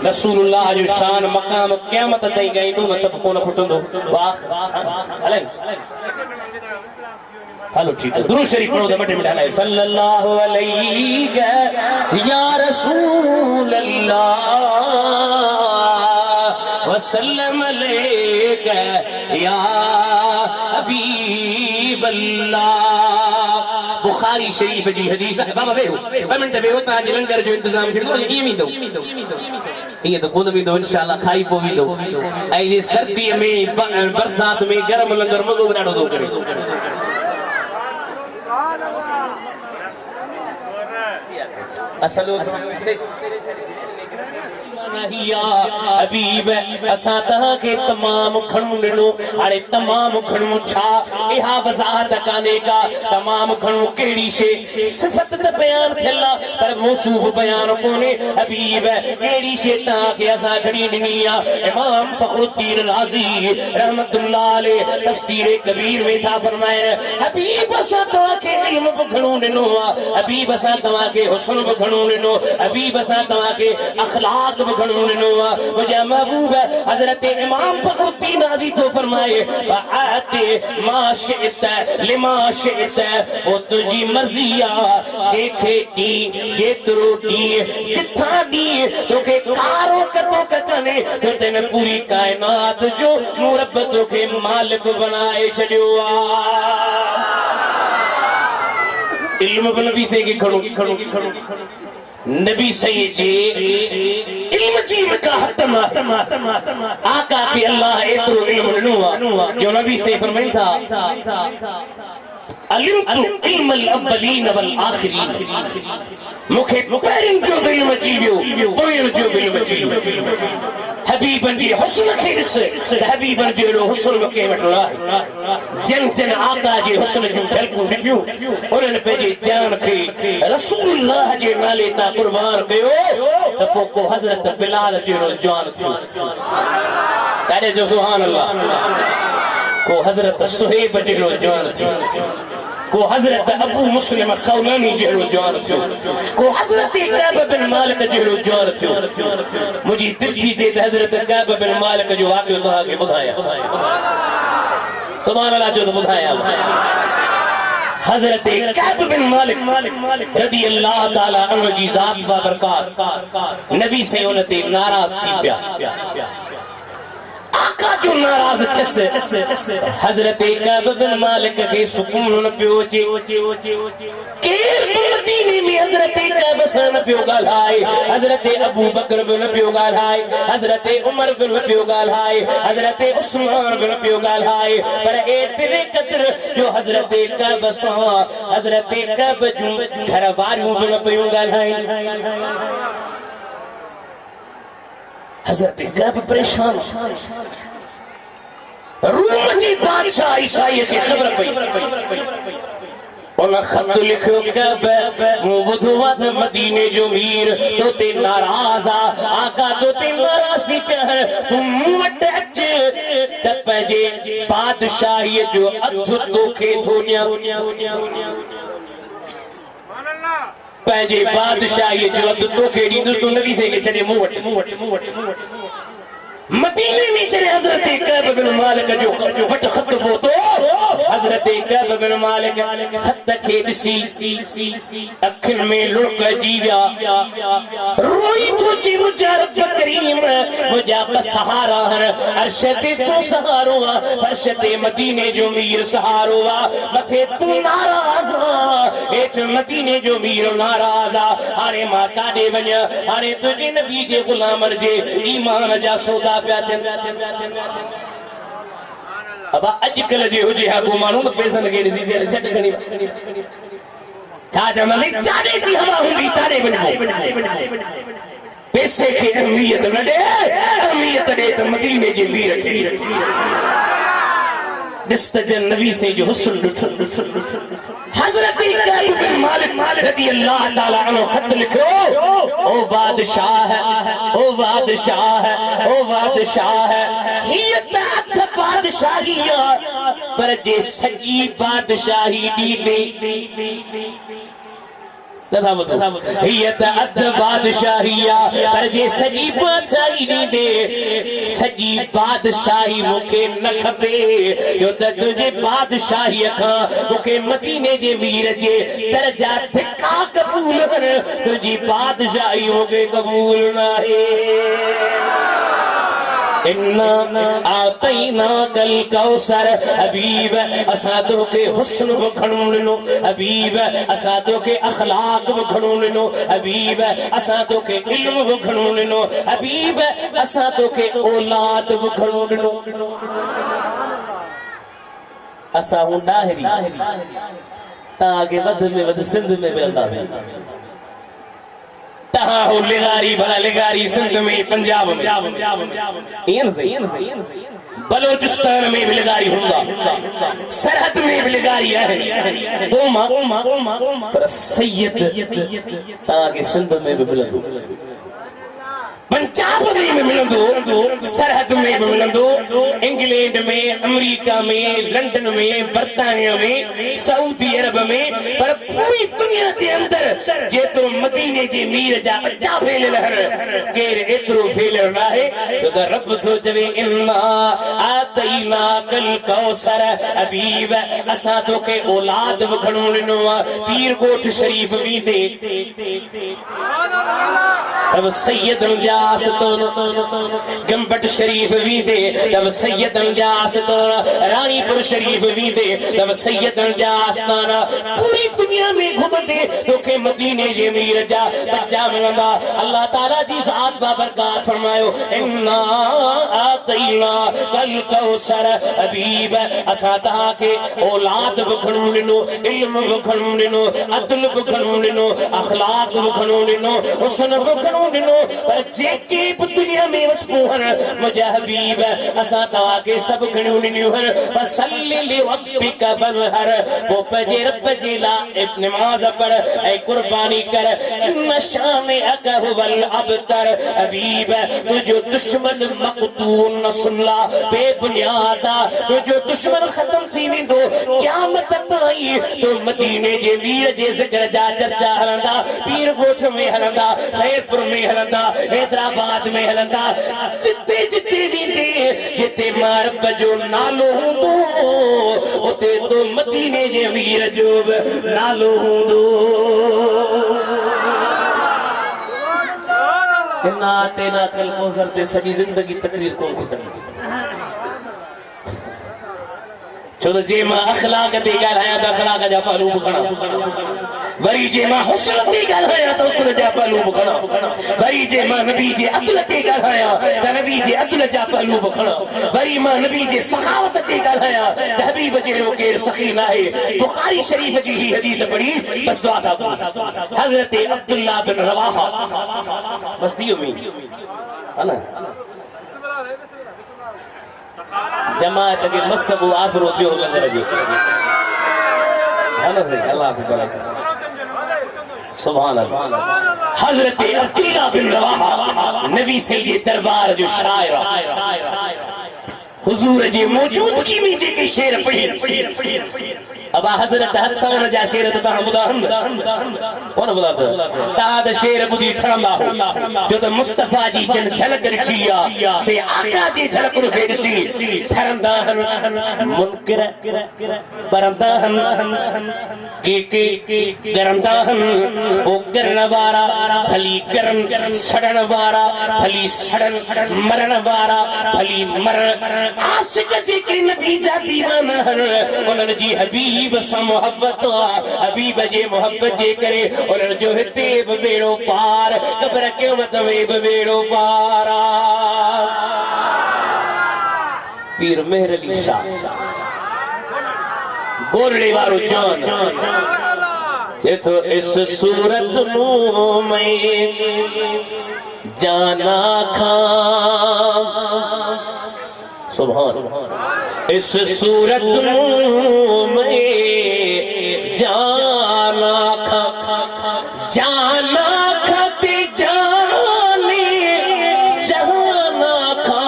रसूलुल्लाह जो शान मकाम क़यामत ताईं गाइंदो न तब कोन खुटंदो वाह हले हेलो ठीक है दुरूद शरीफ पढ़ो तो मटे मिला सल्लल्लाहु अलैहि या रसूल अल्लाह वसल्लम अलैका या हबीब अल्लाह बुखारी शरीफ जी हदीस है बाबा वेहो 2 मिनट वेहो ता जे लंगर जो इंतजाम छिड़ो ये भी दो ये तो कोन भी दो इंशाल्लाह खाई पो भी दो ऐ ये सर्दी में बरसात में गरम लंगर मगो बनाडो दो करे असल हबीब असा तहां के तमाम खणू ॾिनो हाणे तमाम खणू छा इहा वज़ाहत कान्हे का तमाम खणू कहिड़ी शइ सिफ़त त बयान थियल पर मौसूफ बयान कोन्हे हबीब कहिड़ी शइ तहां खे असां खणी ॾिनी आहे इमाम फ़खरुद्दीन राज़ी रहमतुल्लाह अलैह तफ़सीर कबीर में था फरमाइनि हबीब असां तव्हां खे इल्म बि घणो ॾिनो आहे हबीब असां तव्हां खे हुस्न बि घणो ॾिनो हबीब असां तव्हां खे अखलाक बि घणो ॾिनो आहे मुंहिंजा महबूब हज़रत इमाम फ़खरुद्दीन राज़ी तो फरमाए आते मा शिअत लिमा शिअत वो तुझी मर्ज़ी आहे जेके ॾींहुं जेतिरो ॾींहुं किथां ॾींहुं तोखे कारो कतो कने तो तेन पूरी काइनात जो मुरब तोखे मालिक बनाए छॾियो आहे इल्म बि नबी से खणो नबी सही जे इल्म जी वकाहत आका के अल्लाह एतिरो इल्म ॾिनो आहे जो नबी से फरमाइनि था अलिमतु इल्मल अव्वलीन वल आखिरीन मूंखे पहिरियों जो बि इल्म अची वियो पोयों जो बि इल्म अची वियो हबीबन जी हुस्न खे ॾिस हबीबन जो अहिड़ो हुस्न मूंखे वटि आहे जिन जिन आका जे हुस्न जूं झलकूं ॾिठियूं उन्हनि पंहिंजे जान खे रसूलुल्लाह जे नाले तां क़ुर्बान कयो त पोइ को हज़रत बिलाल जहिड़ो जवान थियो काॾे जो सुभान अल्लाह को हज़रत सुहेब जहिड़ो जवान थियो को हज़रत अबू मुस्लिम खौलानी जहिड़ो जवान थियो को हज़रत कैब बिन मालिक जहिड़ो जवान थियो मुंहिंजी दिलि थी चए त हज़रत कैब बिन मालिक जो वाक़ियो तव्हांखे ॿुधायां सुभान अल्लाह जो त ॿुधायां हज़रत कैब बिन मालिक रज़ी अल्लाह ताला अन्हु जी ज़ात व बरकात नबी से उन ते नाराज़ थी पिया आका जो नाराज थियसि हज़रत कैब बिन मालिक खे सुकून न पियो अचे केरु मदीने में हज़रत कैब सां न पियो ॻाल्हाए हज़रत अबू बकर बि न पियो ॻाल्हाए हज़रत उमर बि न पियो ॻाल्हाए हज़रत उस्मान बि न पियो ॻाल्हाए पर एतिरे क़दुरु जो हज़रत कैब सां हज़रत कैब जूं घर वारियूं बि न पियूं ॻाल्हाइनि हज़रत कैब परेशान रूम जी बादशाह ईसाई खे ख़बर पई उन ख़त लिखियो कैब मूं ॿुधो आहे त मदीने जो मीर तो ते नाराज़ आहे आका तो ते नाराज़ थी पिया तूं मूं वटि अच त पंहिंजे बादशाहीअ जो अधु तोखे थो ॾियां पंहिंजे बादशाही जो अधु तोखे ॾींदुसि तूं नबी से खे छॾे मूं वटि मदीने में जॾहिं हज़रत कैब बिन मालिक जो वटि ख़त पहुतो हज़रत कैब बिन मालिक ख़त खे ॾिसी अखियुनि में लुड़क अची विया रोई थो चई मुंहिंजा रब करीम मुंहिंजा ॿ सहारा आहिनि अर्श ते तूं सहारो आहे फर्श ते मदीने जो मीर सहारो आहे मथे तूं नाराज़ आहे हेठि मदीने जो मीर नाराज़ आहे हाणे मां काॾे वञा हाणे तुंहिंजे नबी जे ग़ुलामनि जे ईमान जा सौदा अब अॼुकल्ह जे हुजे हा को माण्हू त पैसनि खे ॾिसी झट खणी छा चवंदासीं चाॾे जी हवा हूंदी ताॾे वञो पैसे खे अहमियत न ॾे अहमियत ॾे त मदीने जे मीर खे ॾिस त जन नबी से जो हुस्न ॾिठो हज़रत कैब बिन मालिक रज़ी अल्लाह ताला अन्हु ख़त लिखियो ओ बादशाह हीअ त अथ बादशाही पर जे सॼी बादशाही ॾींदे हीअ त अध बादशाही पर जे सॼी बादशाही ॾींदे सॼी बादशाही मूंखे न खपे जो त तुंहिंजे बादशाहीअ खां मूंखे मदीने जे मीर जे दर्जा धिका क़बूल कर तुंहिंजी बादशाही मूंखे क़बूल न आहे इन्ना आतैना कल कौसर हबीब असां तोखे हुस्न बि घणो ॾिनो हबीब असां तोखे अखलाक बि घणो ॾिनो हबीब असां तोखे इल्म बि घणो ॾिनो हबीब असां तोखे औलाद बि घणो ॾिनो असां हूं ॾाहिरी तव्हांखे वध में वध सिंध में मिलंदासीं तहां हो लिगारी भला लिगारी सिंध में पंजाब में इन सही बलोचिस्तान में भी लिगारी हुंदा सरहद में भी लिगारी है पर सैयद ताके सिंध में भी मिलंदो पंजाब में भी मिलंदो सरहद में भी मिलंदो इंग्लैंड में अमेरिका में लंदन में बर्तानिया में सऊदी अरब में पर पूरी दुनिया के अंदर जेतरो मदीने जे मीर जा बच्चा फैलियल हर केर एतरो फैलियल ना है तो रब तो जवे इन्ना आतैना कल कौसर हबीब असा तो के औलाद वखणो ॾिनो पीर गोठ शरीफ भी दे तब सैयद जास तो गंबट शरीफ भी दे तब सैयद जास तो रानीपुर शरीफ भी दे तब सैयद जास पूरी दुनिया में घुमते तो के मदीने जे मीर जा बच्चा मिलंदा अल्लाह ताला जी ज़ात बा बरकत फरमायो इन्ना आतैना कल कौसर हबीब असा ता के औलाद वखणो ॾिनो इल्म वखणो ॾिनो अदल वखणो ॾिनो अखलाक वखणो ॾिनो हुस्न वखणो ॾिनो पर जेके दुनिया में वसपुहर मुझा हबीब असा तवा के सब खणो ॾिनियो हर फसल्लि लिरब्बिक बनहर वो पजे रब जी ला नमाज पढ़ ऐ कुर्बानी कर इन शान अकहुल अबतर हबीब तुझो दुश्मन मकतूल न सुनला बेबुनियादा तुझो दुश्मन खत्म थी वेंदो क़यामत ताईं तो मदीने जे वीर जे ज़िक्र जा चर्चा हलंदा पीर गोठ में हलंदा खैरपुर में हलंदा हैदराबाद में हलंदा जिते जिते वेंदे जिते मारब जो नालो हूंदो उते तो मदीने जे वीर जो नालो हूंदो इन्ना तेना कल कौसर ते सॼी ज़िंदगी तकरीर कोन कंदी छो तो जे मां अखलाक ते ॻाल्हायां त अखलाक जा पहलू खणा वरी जे मां हुस्न ते ॻाल्हायां त हुस्न जा पहलू खणा वरी जे मां नबी जे अदल ते ॻाल्हायां त नबी जे अदल जा पहलू खणा वरी मां नबी जे सखावत ते ॻाल्हायां त हबीब जहिड़ो केरु सखी नाहे बुखारी शरीफ जी ही हदीस पढ़ी बस दुआ था हज़रत अब्दुल्लाह बिन रवाहा बस थी उम्मीद है ना जमात के मसब आसरो थियो लंगर जो है ना सही अल्लाह से बड़ा सुभान अल्लाह हजरत अब्दुल्लाह बिन रवाहा नबी सैयद दरबार जो शायर हुजूर जी मौजूदगी में जेके शेर पढ़ी अब हजरत हसन जा शेर तो तहां बुधान कौन बुधाता ताद शेर बुधी ठरंदा हो जो तो मुस्तफा जी जन झलक रखिया से आका जी झलक नु फेडसी ठरंदा मुनकर परंदा के गरंदा वो करन वारा भली करन सड़न वारा भली सड़न मरण वारा भली मर आशिक जी के नबी जा दीवाना उन्हनि जी हबीब सा मोहब्बत हबीब जे मोहब्बत जे करे उन्हनि जो हिते बि बेड़ो पार क़ब्र क़यामत में बि बेड़ो पार पीर मेहर अली शाह गोरड़े वारो जान ये तो इस सूरत में जाना खा सुभान इस सूरत में जाना खाते जाने जाना खा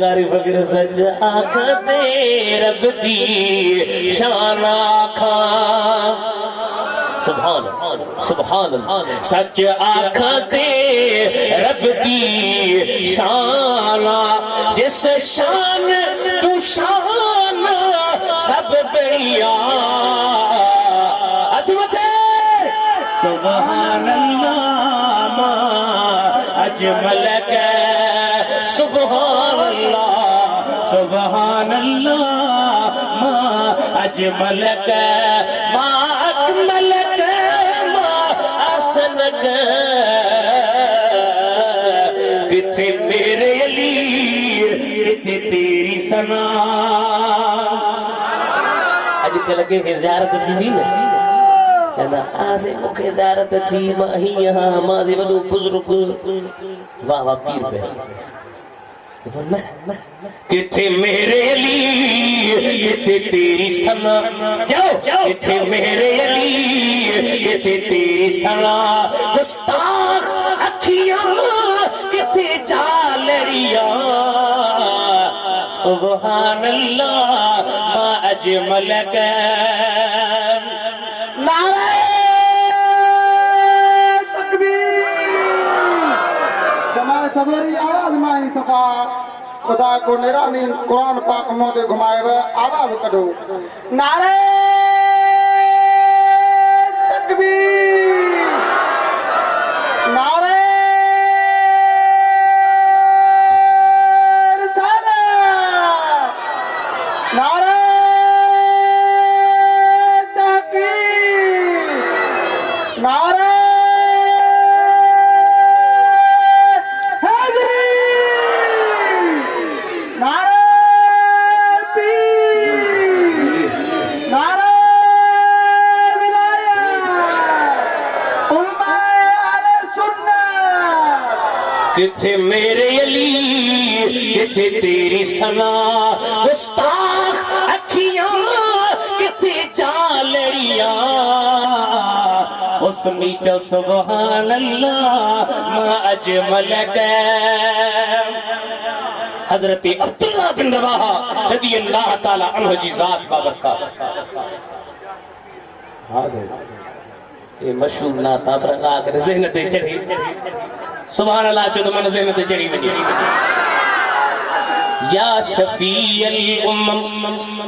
गारी फकीर सच आखते रब दी शाना खा सुभान सुभान सच आखते रब दी शाना जिस शान तू शान सब बढ़िया अजमते सुभान अल्लाह मा अजमल के सुभान अल्लाह मा अजमल के मा अकमल के मा असन के किथे मेरे अली किथे तेरी सना अजकल के ज़ियारत थींदी न चंदा आसे मुखे ज़ारत थी मां ही यहाँ मां जे वॾो बुज़ुर्ग वाह वाह पीर पे किथे मेरे अली किथे तेरी सना जाओ किथे मेरे अली किथे तेरी सना गुस्ताख अखियां किथे जालरिया सुभान अल्लाह मा अजमल का नारे सबरी आवाज माई सफा खुदा को निरामी कुरान पाक मोदे घुमाए हुए आवाज करो नारे तकबीर नारे रिसालत नारे तहकीक नारे किथे मेरे अली किथे तेरी सना गुस्ताख अखियां किथे जालड़िया उस नीचा सुभान अल्लाह मा अजमल का हजरत अब्दुल्लाह बिन रवाहा रज़ी अल्लाह ताला अन्हु जी ज़ात का बरका ये मशहूर नाता पर आकर ज़हन ते चढ़ी सुभान अल्लाह चो तो मन ज़हन ते चढ़ी वञे या शफीअल उम्मम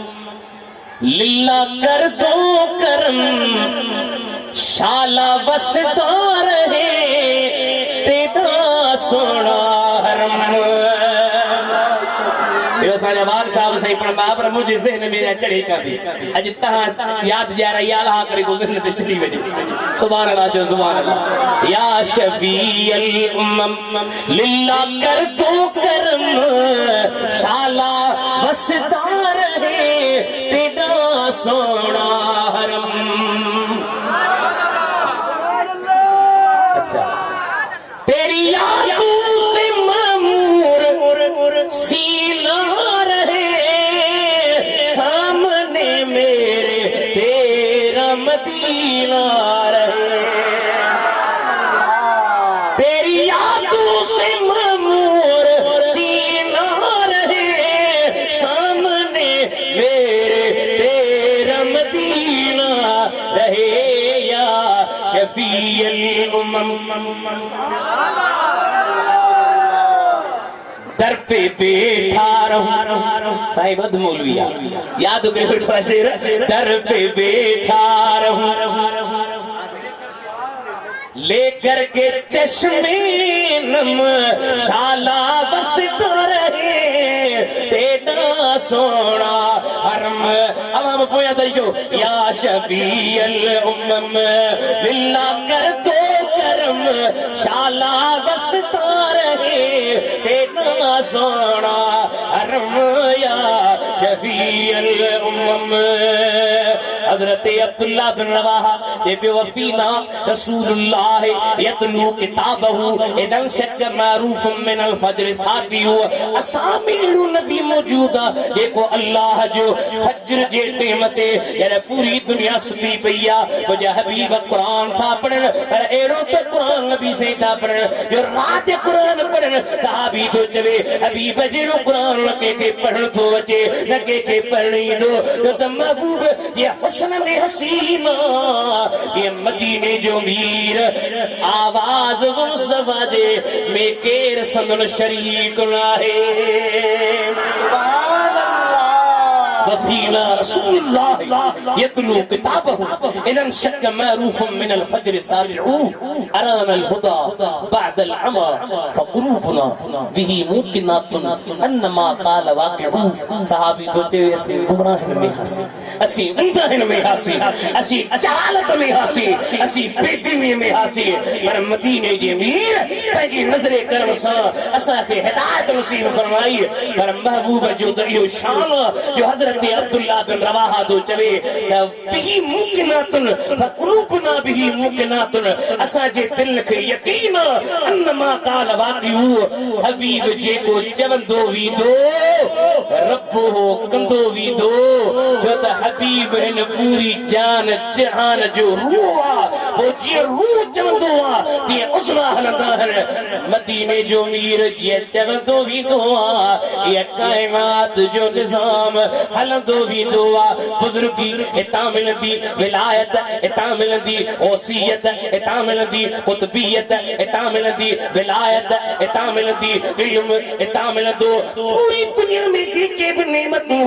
लिल्ला कर दो करम शाला बसता रहे तेरा सोना हरम सारे बाल साहब सही पढ़ना पर मुझे ज़हन में चढ़ी का दी अज तहां याद जा रही आला करे को ज़हन ते चढ़ी वजे सुभान अल्लाह जो सुभान अल्लाह या शफीअल उम्मम लिल्ला कर दो करम शाला बसता रहे तेरा सोना हरम अच्छा तेरी यादों से मामूर सीना रहे सामने मेरे तेरा मदीना रहे तेरी यादों से मामूर सीना रहे सामने मेरे तेरा मदीना रहे या शफीअल उम्मम दर पे बैठा रहूं साहिब मौलविया याद करे बैठा शेर दर पे बैठा रहूं लेकर के चश्मे नम शाला बसता रहे तेरा सोना हरम अवाम पोया दइयो या शफीअल उम्मम लिल्ला कर दो करम शाला बसता रहे तेरा सोना हरम या शफीअल उम्मम हजरत अब्दुल्लाह बिन रवाहा ये पे वफीना रसूलुल्लाह यतलू किताबहू इदन शक मारूफ मिन अल फज्र सातियो असामीरु नबी मौजूदा देखो अल्लाह जो फज्र जे टाइम ते यार पूरी दुनिया सुती पईया वजह हबीब कुरान था पढ़न पर एरो पे कुरान नबी से था पढ़न जो रात कुरान पढ़न सहाबी तो चवे हबीब जेरो कुरान के पढ़न तो वचे न के पढ़नी दो तो महबूब ये हुस्न में हसीना ये मदीने जो मीर आवाज मुस्तफा जे में केर संदन शरीक नाहे वफीना रसूलुल्लाह यतलू किताबहू इदन शक मारूफ मिन अल फज्र साबिहू अराना अल हुदा बाद अल अमा फकुलूबना बिही मुकिनातुन अन्नमा काल वाक़िहू सहाबी सोचे ऐसे गुमराह में हंसी असी उंदहन में हंसी असी चालत में हंसी असी बेदीनी में हंसी पर मदीने जे मीर पंहिंजी नज़रे करम सां असां खे हिदायत नसीब फरमाई पर महबूब जो दरियो शान जो हज़रत हजरत अब्दुल्लाह बिन रवाहा तो चवे बिही मुमकिनातुन फकुलूबना बिही मुमकिनातुन असा जे दिल के यकीन अन्नमा काल वाक़िउ हबीब जे को चवंदो वीदो रब्बो कंदो वीदो जो त हबीब इन पूरी जान जहान जो रूह वो जी रूह चवंदो आ ते उसला हलंदा मदीने जो मीर जी चवंदो वीदो आ ये कायनात जो निजाम हलंदो वीदो आ बुजुर्गी इता मिलंदी विलायत इता मिलंदी ओसियत इता मिलंदी कुतबियत इता मिलंदी विलायत इता मिलंदी इल्म इता मिलंदो पूरी दुनिया में जेके भी नेमतूं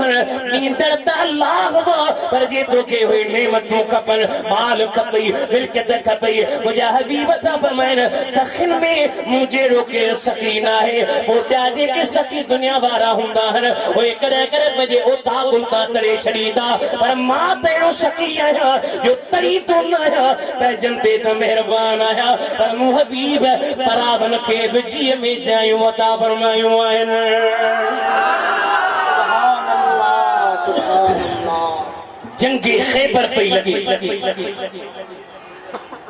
नींदड़ त अल्लाह वा पर जे तोखे हुई नेमतूं खपन माल खपई मिल्कियत खपई मुंहिंजा हबीब था फरमाइन सखिन में मुझे रोके सखी ना है वो त्याजे के सखी दुनिया वारा हुंदा हन ओए करे करे मुझे ओ ताकुलता तड़े छड़ीदा पर मां तेरो सखी आया जो तड़ी तो ना आया पे जनते तो मेहरबान आया पर मु हबीब परावन के बिजी में जायूं अता फरमायूं आइन जंगे खैबर पे लगी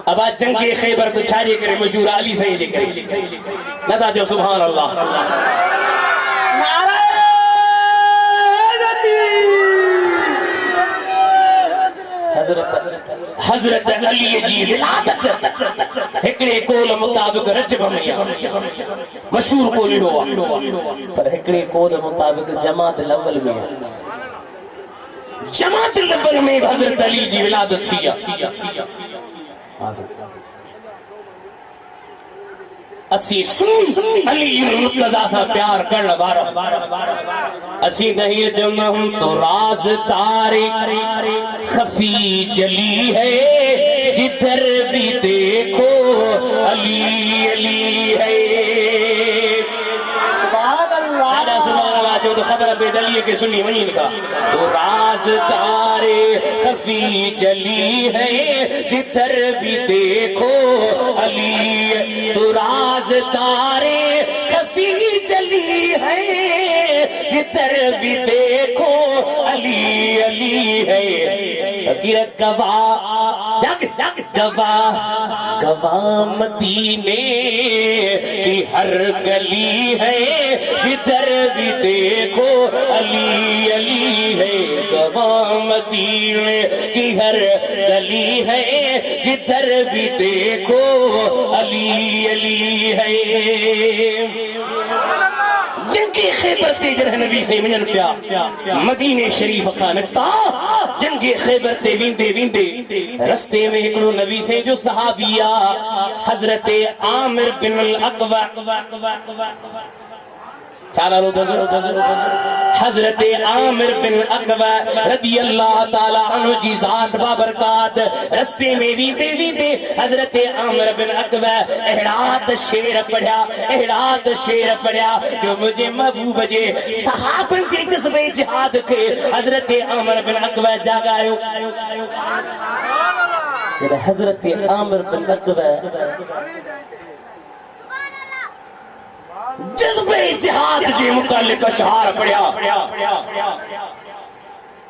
अब आज जंगे खैबर को छाड़े करे मशहूर अली सही जे करे नदा जो सुभान अल्लाह हजरत अली जी विलादत हिकड़े कोल मुताबिक रजब में मशहूर कोल हो पर हिकड़े कोल मुताबिक जमात अव्वल में जमात अव्वल में हजरत अली जी विलादत थी असी सुन्नी अली मुर्तजा सा प्यार करण वारा असी नहीं जम हम तो राज़दारी खफी जली है जिधर भी देखो अली अली है जो तो खबर बेदलिए के सुनी वहीं का तो राज़दारे खफी जली है जिधर भी देखो अली तो राज़दारे खफी जली है जिधर भी देखो अली अली है फकीर गवा मदीने की हर गली है जिधर भी देखो अली अली है गवा मदीने की हर गली है जिधर भी देखो अली अली है जंगे खैबर ते जरह नबी से मिलन पिया मदीने शरीफ का निकता जंगे खैबर ते विंदे विंदे रस्ते में हिकड़ो नबी से जो सहाबिया हजरत आमिर बिन अल अक़वा हजरत आमिर बिन अक़वा रदी अल्लाह ताला अन्हु जी ज़ात बाबरकात रस्ते में वींदे वींदे हजरत आमिर बिन अक़वा अहड़ात शेर पढ़िया जो मुझे महबूब जे सहाबन जे जज्बे जिहाद के हजरत आमिर बिन अक़वा जागायो हजरत आमिर बिन अक़वा जज्बे जिहाद जे मुतालिक अशआर पढ़िया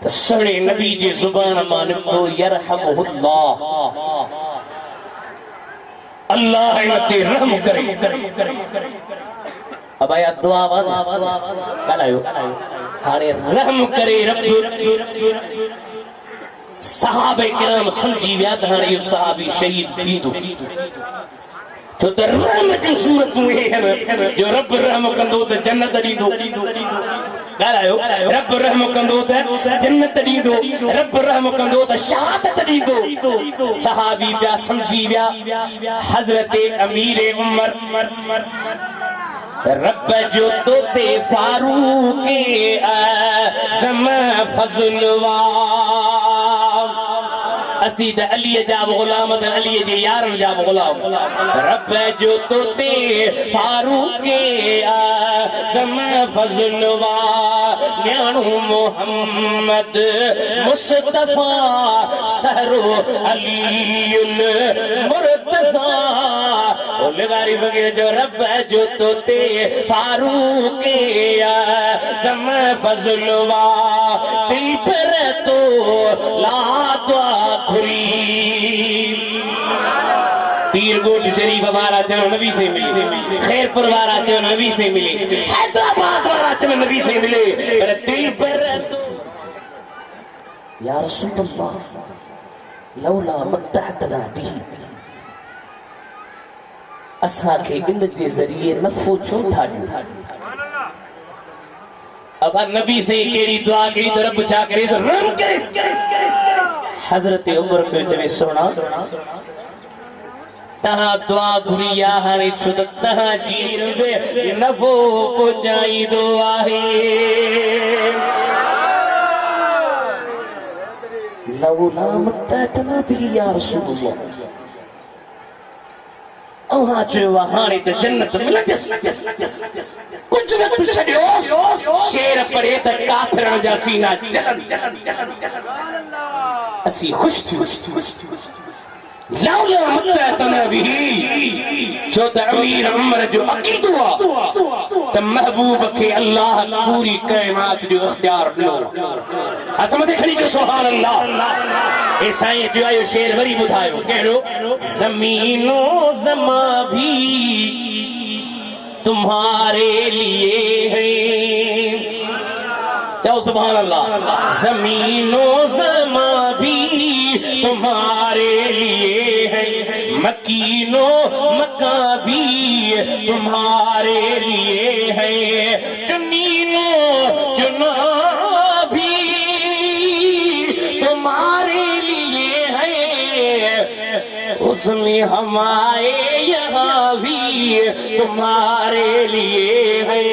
तो सणे नबी जे जुबान मान तो यरहमुल्लाह अल्लाह इनते रहम करे अब आया दुआ कलायो हाने रहम करे रब सहाबे किराम समझी विया त हाने यो सहाबी शहीद थींदो तो रहम की सूरत में है जो रब रहम कंदो त जन्नत दीदो ॻाल्हायो रब रहम कंदो त जन्नत दीदो रब रहम कंदो त शहादत दीदो सहाबी पिया समझी विया हजरत अमीर उमर रब जो तो ते फारूक आज़म फज़लवा असीद अली जाब गुलाम अली जे यार जाब गुलाम रब जो तो ते फारूक आज़म फज़लवा न्याणू मोहम्मद मुस्तफा सहरो अलीउल मुर्तज़ा लगारी बगे जो रब जो तोते फारूक आज़म फजलवा दिल पर तो लादवा खुरी पीर गोट शरीफ हमारा चलो नबी से मिले, खैरपुर वाला चलो नबी से मिले, हैदराबाद वाला चलो नबी से मिले, दिल पर या रसूल अल्लाह लौला मत्तअतना बिही असा के इन जे जरिए नफो छो था अब नबी से केड़ी दुआ करी तो रब छा करे रम करे हजरत उमर पे चले सोना तहां दुआ घुरिया हाणे छुद तहां जीर वे नफो पहुंचाई दो आहे लौला मत्तअतना बिही या रसूल अल्लाह अहां जो हाणे त जन्नत मिलंदस कुछ वक्त छडियो शेर पड़े त काफिरन जा सीना जलन असी खुश थी लौला मत्तअतना बिही जो त अमीर उमर जो अकीदो त महबूब के अल्लाह पूरी कायनात जो इख्तियार लो अतम ते खड़ी जो सुभान अल्लाह ए साईं जो आयो शेर वरी बुधायो कहिड़ो ज़मीनो ज़मा भी तुम्हारे लिए है जाओ सुभान अल्लाह ज़मीनो ज़मा भी तुम्हारे लिए है मकीनो मक्का भी तुम्हारे लिए है चुनीनो चुना भी तुम्हारे लिए है उसमें हमारे यहाँ भी तुम्हारे लिए है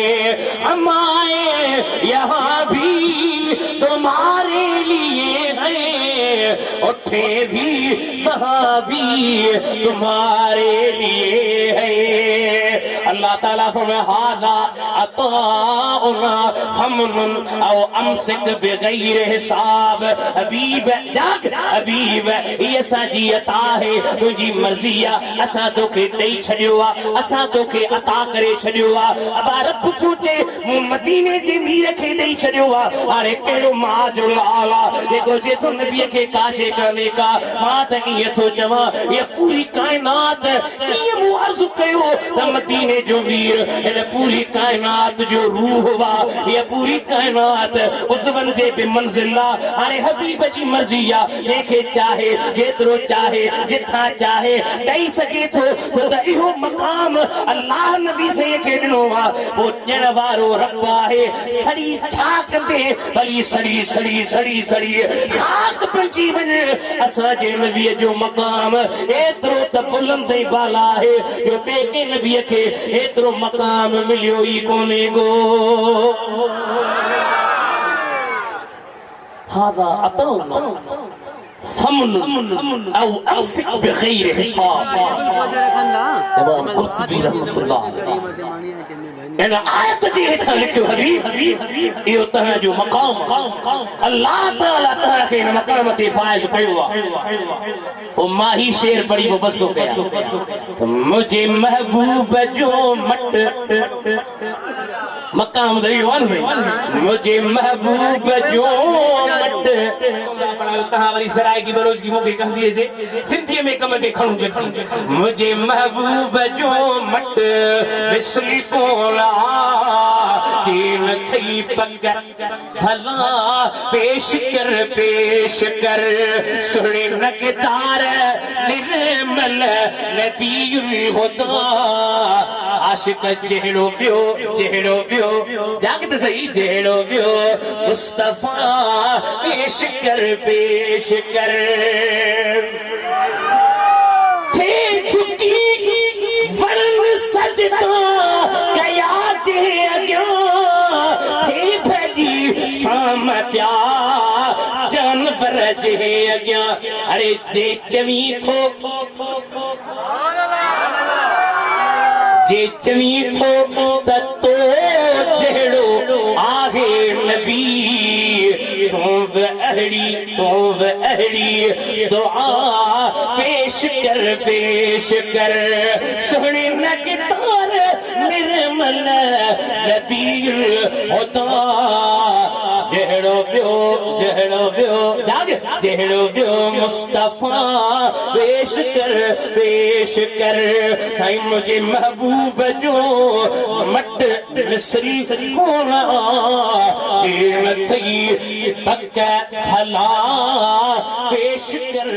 हमारे यहाँ भी तुम्हारे लिए है उठे भी वहाँ भी तुम्हारे लिए है अल्लाह ताला फरमाए हादा अताउना फमनुन औ अमसिक बिगैर हिसाब हबीब जाग हबीब ये साजी अता है तुझी मर्जी आ असा तोखे ॾेई छॾियो आहे असा तोखे अता करे छॾियो आहे अबा रब सोचे मूं मदीने जे मीर खे ॾेई छॾियो आहे हाणे कहिड़ो मां जो लाल आहे जेको जे थो नबीअ खे काशे करने का मां त ईअं थो चवां ये पूरी कायनात ईअं मूं अर्ज़ु कयो त मदीने जो मीर हिन पूरी कायनात जो रूह वा ये पूरी कायनात उज़वन जे बि मंज़िल आहे हाणे हबीब जी मर्ज़ी आहे जंहिंखे चाहे जेतिरो चाहे जिथां चाहे ॾेई सघे थो त इहो मक़ाम अल्लाह नबी से खे ॾिनो आहे पोइ ॾियण वारो रब आहे सड़ी छा कंदे भली सड़ी सड़ी सड़ी सड़ी खाक पहुची वञे असांजे नबीअ जो मक़ाम एतिरो त बुलंद ऐं बाला आहे जो ॿिए कंहिं नबीअ खे एतिरो मक़ाम मिलियो ई कोन्हे गो हादा अताउना फमनुन औ अमसिक बिगैर हिसाब इमाम कुर्तुबी रहमतुल्लाह अलैह इन आयत जी हेठा लिखियो हबीब इहो तव्हां जो मक़ाम अल्लाह ताला तव्हां खे इन मक़ाम ते फाइज़ कयो आहे ओ माही शेर पढ़ी वो बस हो गया मुझे महबूब जो मट मकाम दई वन मुझे महबूब जो मट तहां वरी सराय की बरोज की मोके कहंदी जे सिंधी में कम के खणू मुझे महबूब जो मट बिस्ली कोला जीन थई पकर भला पेश कर सुने नगदार निर्मल नबी होदा आशिक चेहड़ो बियो जागत सही चेहड़ो बियो मुस्तफा पेश कर थे झुकी वरन सजदा गया जे अग्यो थे भजी शाम प्या जानवर जे अग्या अरे जे चवी थो जे चवी थो तो जहिड़ो आहे नबी तो अहड़ी अड़ी दुआ पेश कर सोहनी नगतार निर्मल नबीर होता जहड़ो बियो जहड़ो बियो मुस्तफा पेश कर साईं मुझे महबूब जो मट मिसरी होना ये थी पक्का भला पेश कर